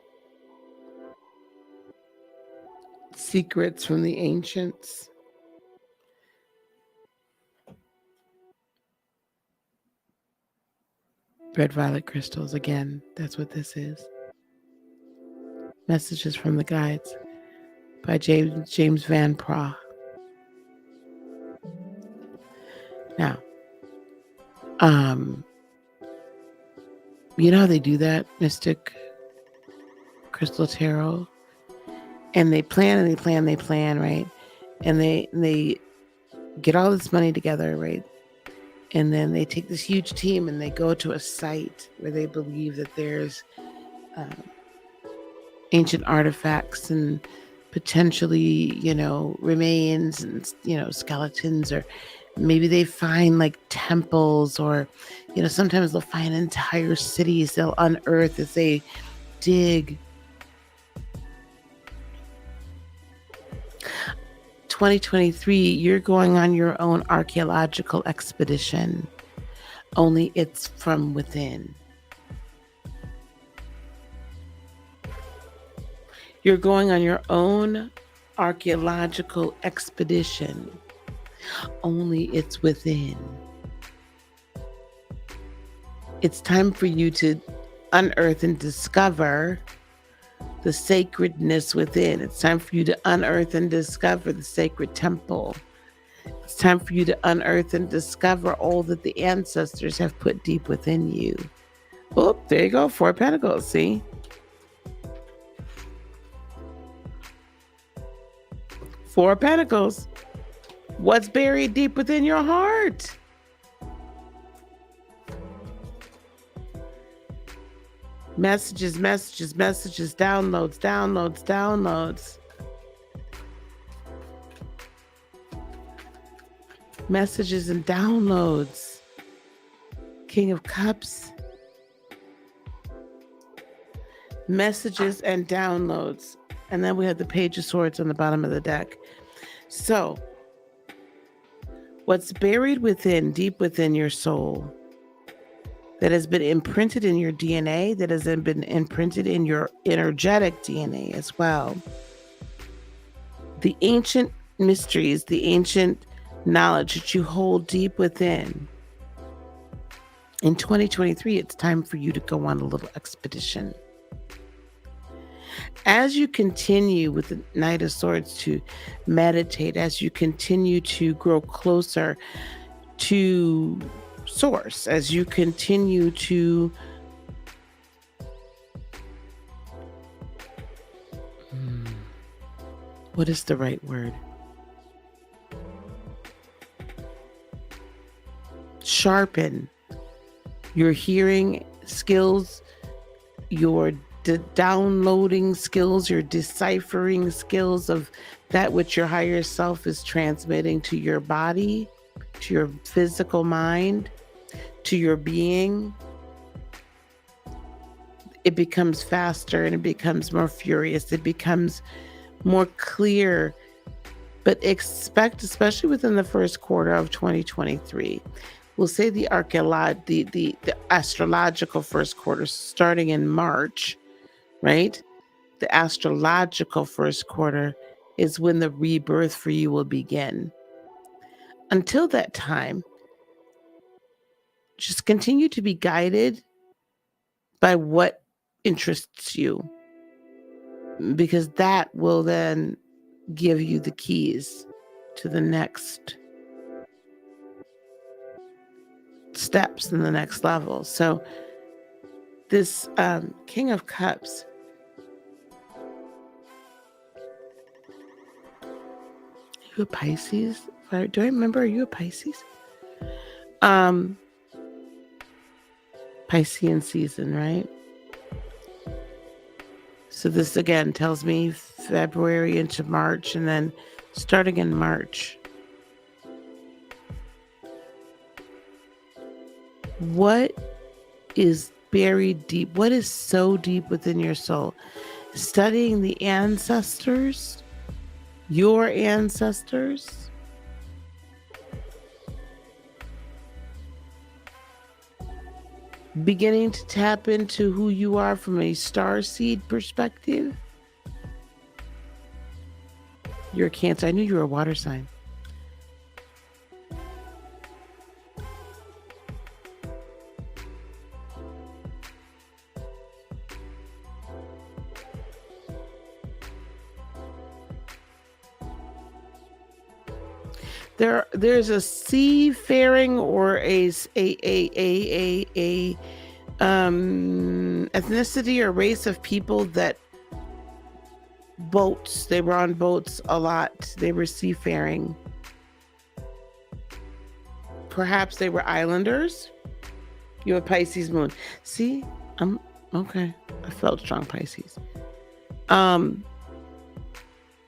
secrets from the ancients. Red violet crystals, again, that's what this is. Messages from the Guides by James Van Praagh. Now, you know how they do that, Mystic Crystal Tarot? And they plan and they plan and they plan, right? And they get all this money together, right? And then they take this huge team and they go to a site where they believe that there's ancient artifacts and potentially, remains and, skeletons, or maybe they find like temples, or, sometimes they'll find entire cities they'll unearth as they dig. 2023, you're going on your own archaeological expedition, only it's from within. You're going on your own archaeological expedition, only it's within. It's time for you to unearth and discover the sacredness within. It's time for you to unearth and discover the sacred temple. It's time for you to unearth and discover all that the ancestors have put deep within you. Oh, there you go, 4 Pentacles, see? 4 Pentacles. What's buried deep within your heart? Messages, messages, messages, downloads, downloads, downloads. Messages and downloads. King of Cups. Messages and downloads. And then we have the Page of Swords on the bottom of the deck. So, what's buried within, deep within your soul, that has been imprinted in your DNA, that has been imprinted in your energetic DNA as well. The ancient mysteries, the ancient knowledge that you hold deep within. In 2023, it's time for you to go on a little expedition. As you continue with the Knight of Swords to meditate, as you continue to grow closer to Source, as you continue to what is the right word? Sharpen your hearing skills, your downloading skills, your deciphering skills of that which your higher self is transmitting to your body, to your physical mind, to your being. It becomes faster and it becomes more furious. It becomes more clear. But expect, especially within the first quarter of 2023, we'll say the astrological first quarter starting in March, right? The astrological first quarter is when the rebirth for you will begin. Until that time, just continue to be guided by what interests you, because that will then give you the keys to the next steps and the next level. So this King of Cups, are you a Pisces? Do I remember? Are you a Pisces? Piscean season, right? So this again tells me February into March, and then starting in March. What is buried deep? What is so deep within your soul? Studying the ancestors, your ancestors. Beginning to tap into who you are from a star seed perspective. You're a Cancer. I knew you were a water sign. There's a seafaring or a ethnicity or race of people that boats. They were on boats a lot. They were seafaring. Perhaps they were islanders. You have Pisces moon. See, I'm okay. I felt strong Pisces.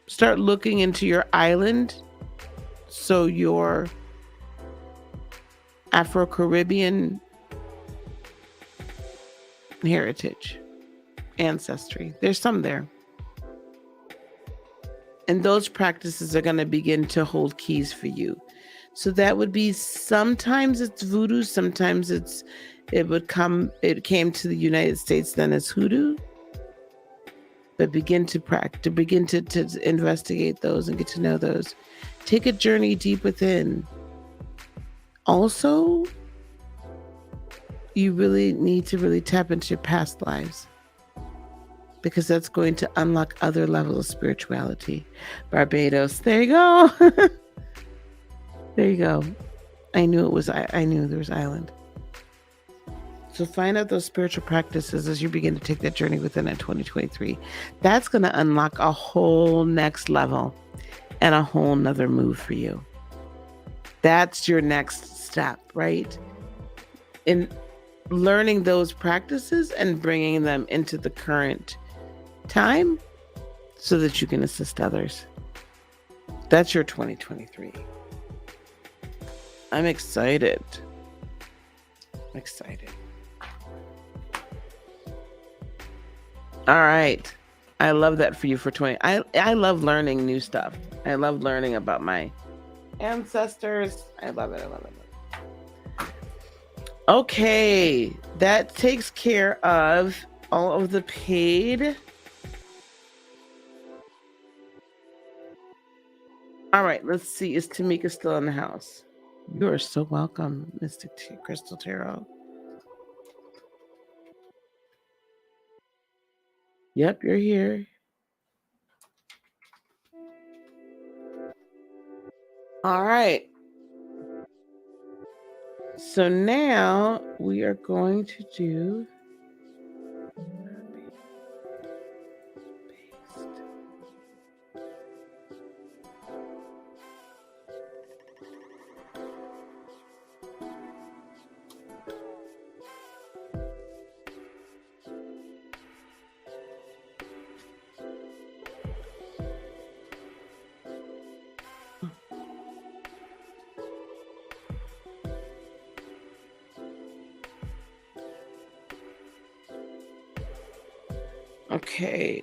Start looking into your island. So your Afro-Caribbean heritage, ancestry. There's some there. And those practices are going to begin to hold keys for you. So that would be, sometimes it's voodoo, sometimes it came to the United States then as hoodoo. But begin to practice, begin to investigate those and get to know those. Take a journey deep within. Also, you really need to really tap into your past lives, because that's going to unlock other levels of spirituality. Barbados. There you go. There you go. I knew there was island. So find out those spiritual practices as you begin to take that journey within that 2023. That's going to unlock a whole next level and a whole nother move for you. That's your next step, right? In learning those practices and bringing them into the current time so that you can assist others. That's your 2023. I'm excited. All right. I love that for you for 20. I love learning new stuff. I love learning about my ancestors. I love it. Okay. That takes care of all of the paid. All right. Let's see. Is Tamika still in the house? You are so welcome, Mystic Crystal Tarot. Yep, you're here. All right. So now we are going to do okay.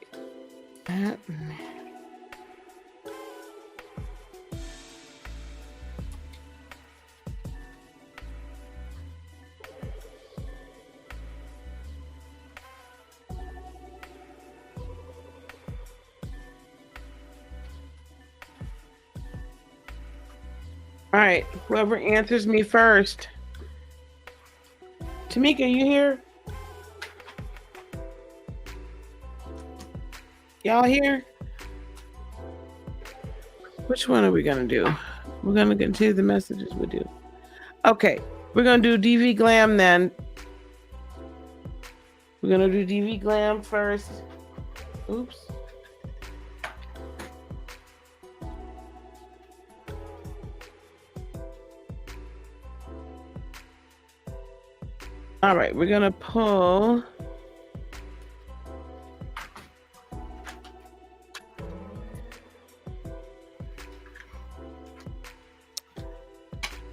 All right, whoever answers me first. Tamika, you here? Y'all here? Which one are we gonna do? We're gonna continue the messages we do. Okay, we're gonna do DV Glam then. We're gonna do DV Glam first. Oops. All right, we're gonna pull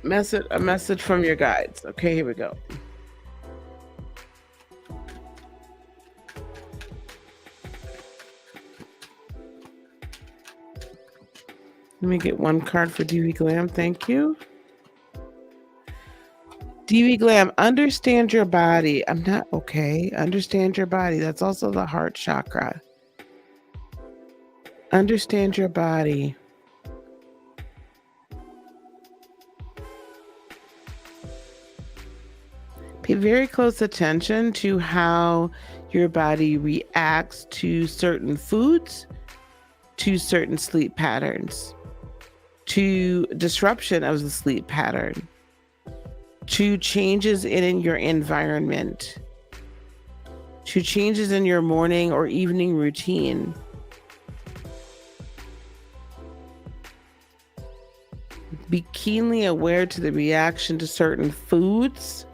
A message from your guides. Okay, here we go. Let me get one card for DV Glam. Thank you. DV Glam, understand your body. I'm not okay. Understand your body. That's also the heart chakra. Understand your body. Pay very close attention to how your body reacts to certain foods, to certain sleep patterns, to disruption of the sleep pattern, to changes in your environment, to changes in your morning or evening routine. Be keenly aware to the reaction to certain foods.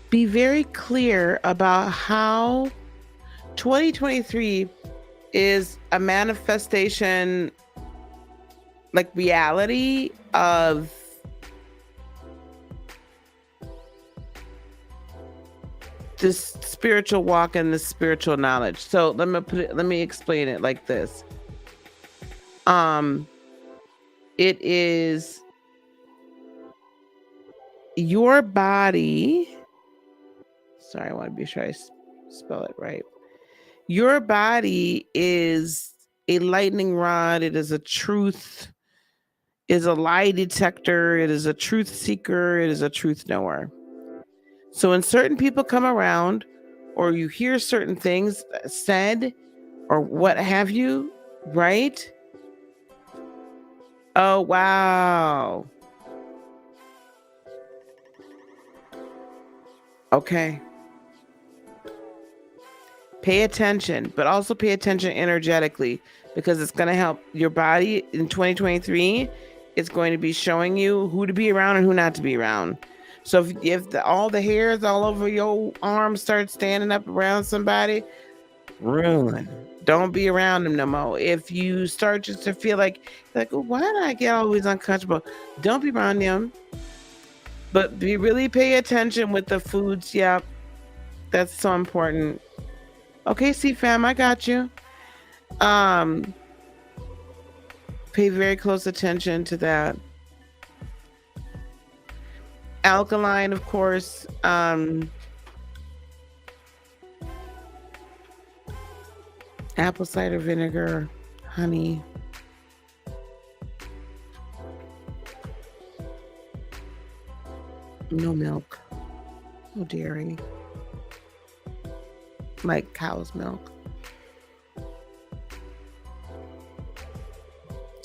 Be very clear about how 2023 is a manifestation, like reality of this spiritual walk and this spiritual knowledge. So let me explain it like this. It is your body. Sorry, I want to be sure I spell it right. Your body is a lightning rod. It is a truth, is a lie detector. It is a truth seeker. It is a truth knower. So when certain people come around or you hear certain things said or what have you, right? Oh, wow. Okay. Pay attention, but also pay attention energetically because it's going to help your body in 2023. It's going to be showing you who to be around and who not to be around. So if all the hairs all over your arms start standing up around somebody, run. Don't be around them no more. If you start just to feel like oh, why do I get always uncomfortable? Don't be around them. But be really pay attention with the foods. Yep. That's so important. Okay, C-Fam, I got you. Pay very close attention to that. Alkaline, of course. Apple cider vinegar, honey. No milk. No dairy. Like cow's milk.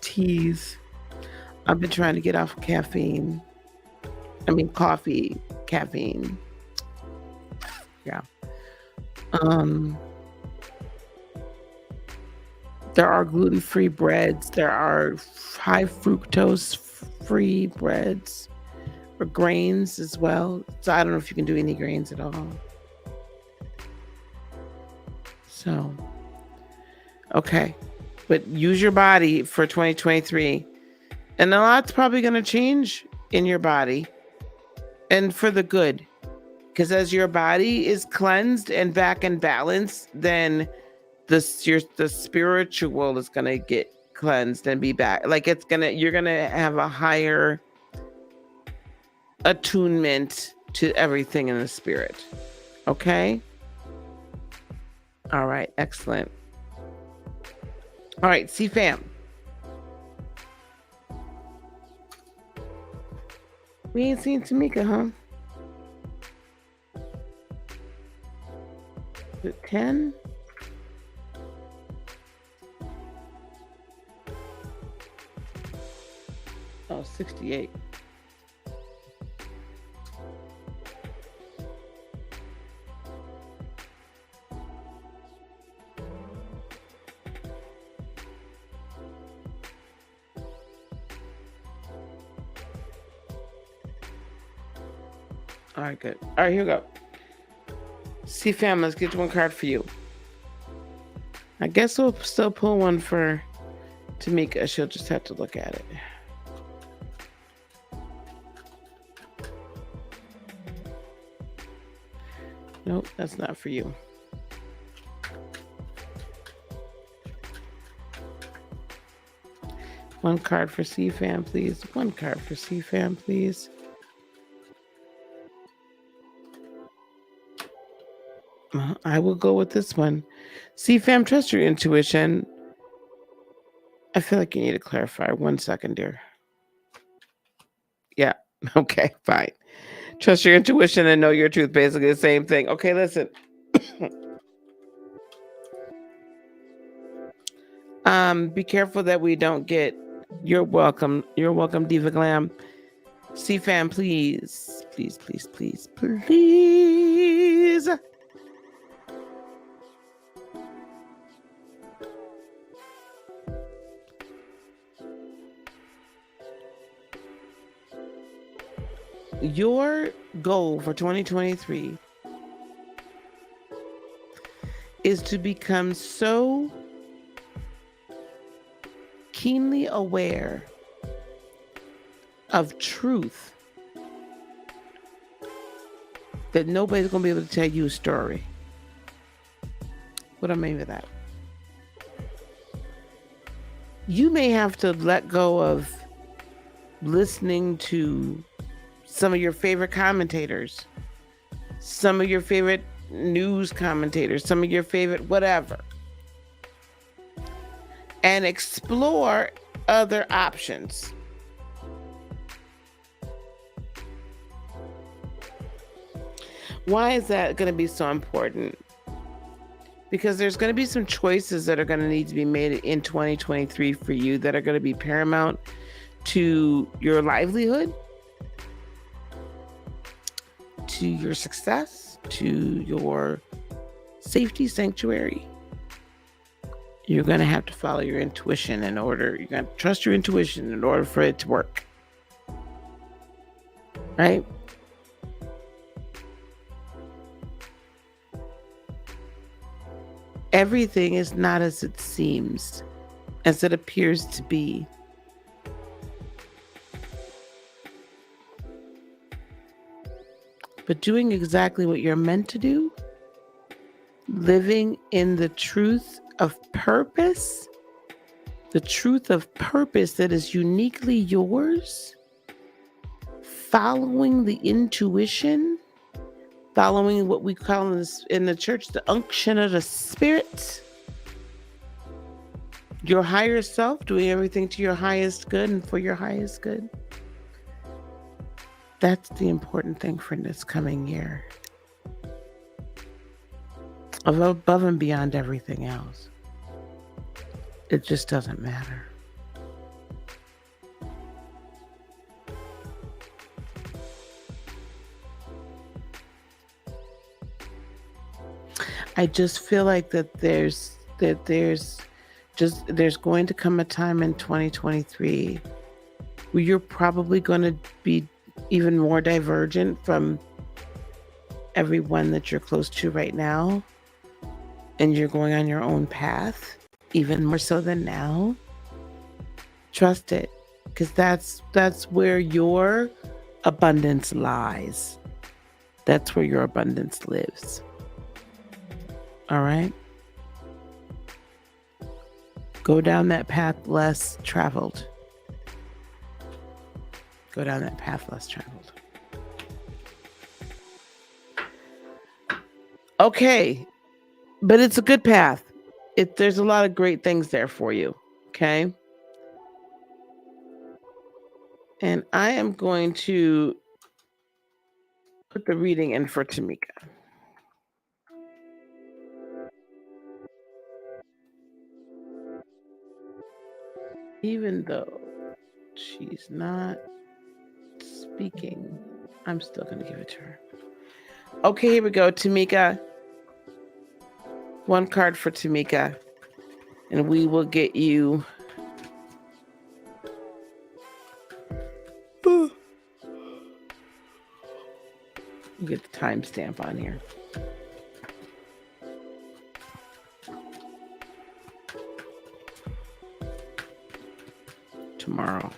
Teas. I've been trying to get off caffeine. I mean coffee, caffeine. Yeah. There are gluten-free breads. There are high fructose free breads or grains as well. So I don't know if you can do any grains at all. So, okay. But use your body for 2023. And a lot's probably going to change in your body and for the good. Because as your body is cleansed and back in balance, then the spiritual is going to get cleansed and be back. Like you're going to have a higher attunement to everything in the spirit. Okay? All right, excellent. All right, C-Fam. We ain't seen Tamika, huh? Is it 10? Oh, 68. All right, good. All right, here we go. See, fam, let's get one card for you. I guess we'll still pull one for Tamika. She'll just have to look at it. Nope, that's not for you. One card for C-Fam, please. One card for C-Fam, please. I will go with this one. C-Fam, trust your intuition. I feel like you need to clarify. 1 second, dear. Yeah. Okay, fine. Trust your intuition and know your truth. Basically the same thing. Okay, listen. Be careful that we don't get. You're welcome. You're welcome, Diva Glam. C-Fam, please. Please, please, please, please. Your goal for 2023 is to become so keenly aware of truth that nobody's going to be able to tell you a story. What do I mean by that? You may have to let go of listening to some of your favorite commentators, some of your favorite news commentators, some of your favorite whatever, and explore other options. Why is that going to be so important? Because there's going to be some choices that are going to need to be made in 2023 for you that are going to be paramount to your livelihood, to your success, to your safety sanctuary. You're going to have to follow your intuition you're going to trust your intuition in order for it to work. Right? Everything is not as it seems, as it appears to be. But doing exactly what you're meant to do, living in the truth of purpose, the truth of purpose that is uniquely yours, following the intuition, following what we call in the church the unction of the Spirit, your higher self, doing everything to your highest good and for your highest good. That's the important thing for this coming year. Above and beyond everything else. It just doesn't matter. I just feel like there's going to come a time in 2023 where you're probably going to be even more divergent from everyone that you're close to right now, and you're going on your own path, even more so than now. Trust it, because that's where your abundance lies. That's where your abundance lives. All right? Go down that path less traveled. Go down that path less traveled. Okay. But it's a good path. There's a lot of great things there for you. Okay? And I am going to put the reading in for Tamika. Even though she's not speaking, I'm still going to give it to her. Okay, here we go. Tamika. One card for Tamika. And we will get you... We'll get the timestamp on here. Tomorrow.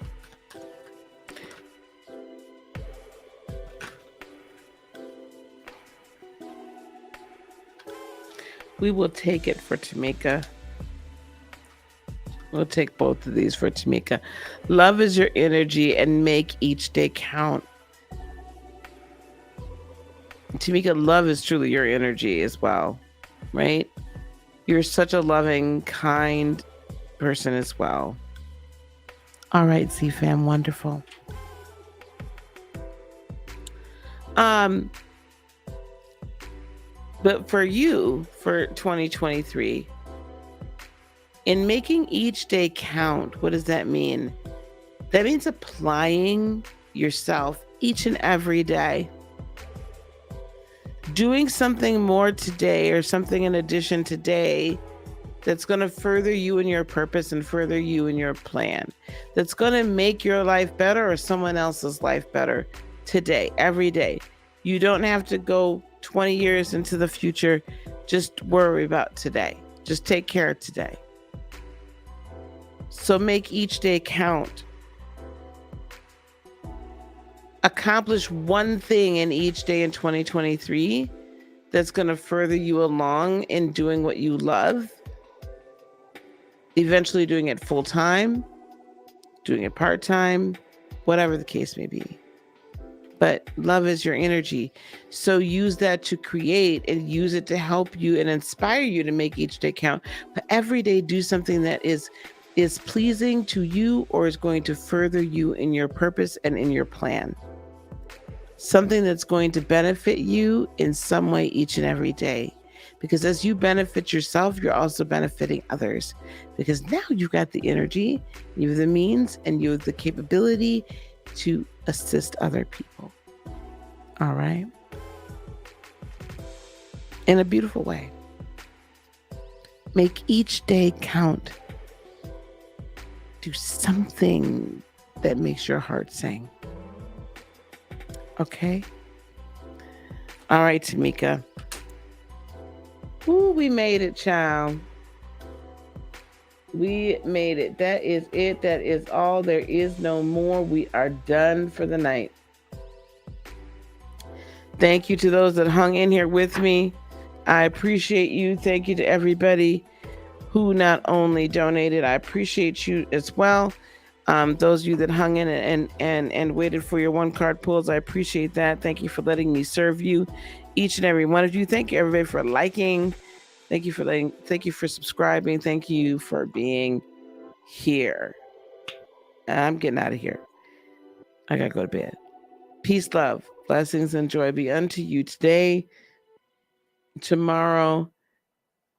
We will take it for Tamika. We'll take both of these for Tamika. Love is your energy and make each day count. Tamika, love is truly your energy as well, right? You're such a loving, kind person as well. All right, C-Fam, wonderful. But for you, for 2023, in making each day count, what does that mean? That means applying yourself each and every day. Doing something more today or something in addition today that's going to further you in your purpose and further you in your plan. That's going to make your life better or someone else's life better today, every day. You don't have to go 20 years into the future. Just worry about today. Just take care of today. So make each day count. Accomplish one thing in each day in 2023 that's going to further you along in doing what you love. Eventually doing it full time, doing it part time, whatever the case may be. But love is your energy. So use that to create and use it to help you and inspire you to make each day count. But every day do something that is pleasing to you or is going to further you in your purpose and in your plan. Something that's going to benefit you in some way each and every day. Because as you benefit yourself, you're also benefiting others. Because now you've got the energy, you have the means, and you have the capability to assist other people. All right? In a beautiful way. Make each day count. Do something that makes your heart sing. Okay? All right, Tamika. Ooh, we made it, child. We made it. That is it. That is all. There is no more. We are done for the night. Thank you to those that hung in here with me. I appreciate you. Thank you to everybody who not only donated, I appreciate you as well. Those of you that hung in and waited for your one card pulls, I appreciate that. Thank you for letting me serve you, each and every one of you. Thank you everybody for liking. Thank you for subscribing. Thank you for being here. I'm getting out of here. I gotta go to bed. Peace, love, blessings, and joy be unto you today, tomorrow,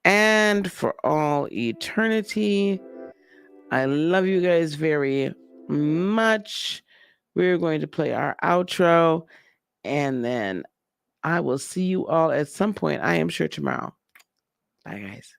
and for all eternity. I love you guys very much. We're going to play our outro, and then I will see you all at some point, I am sure, tomorrow. Bye, guys.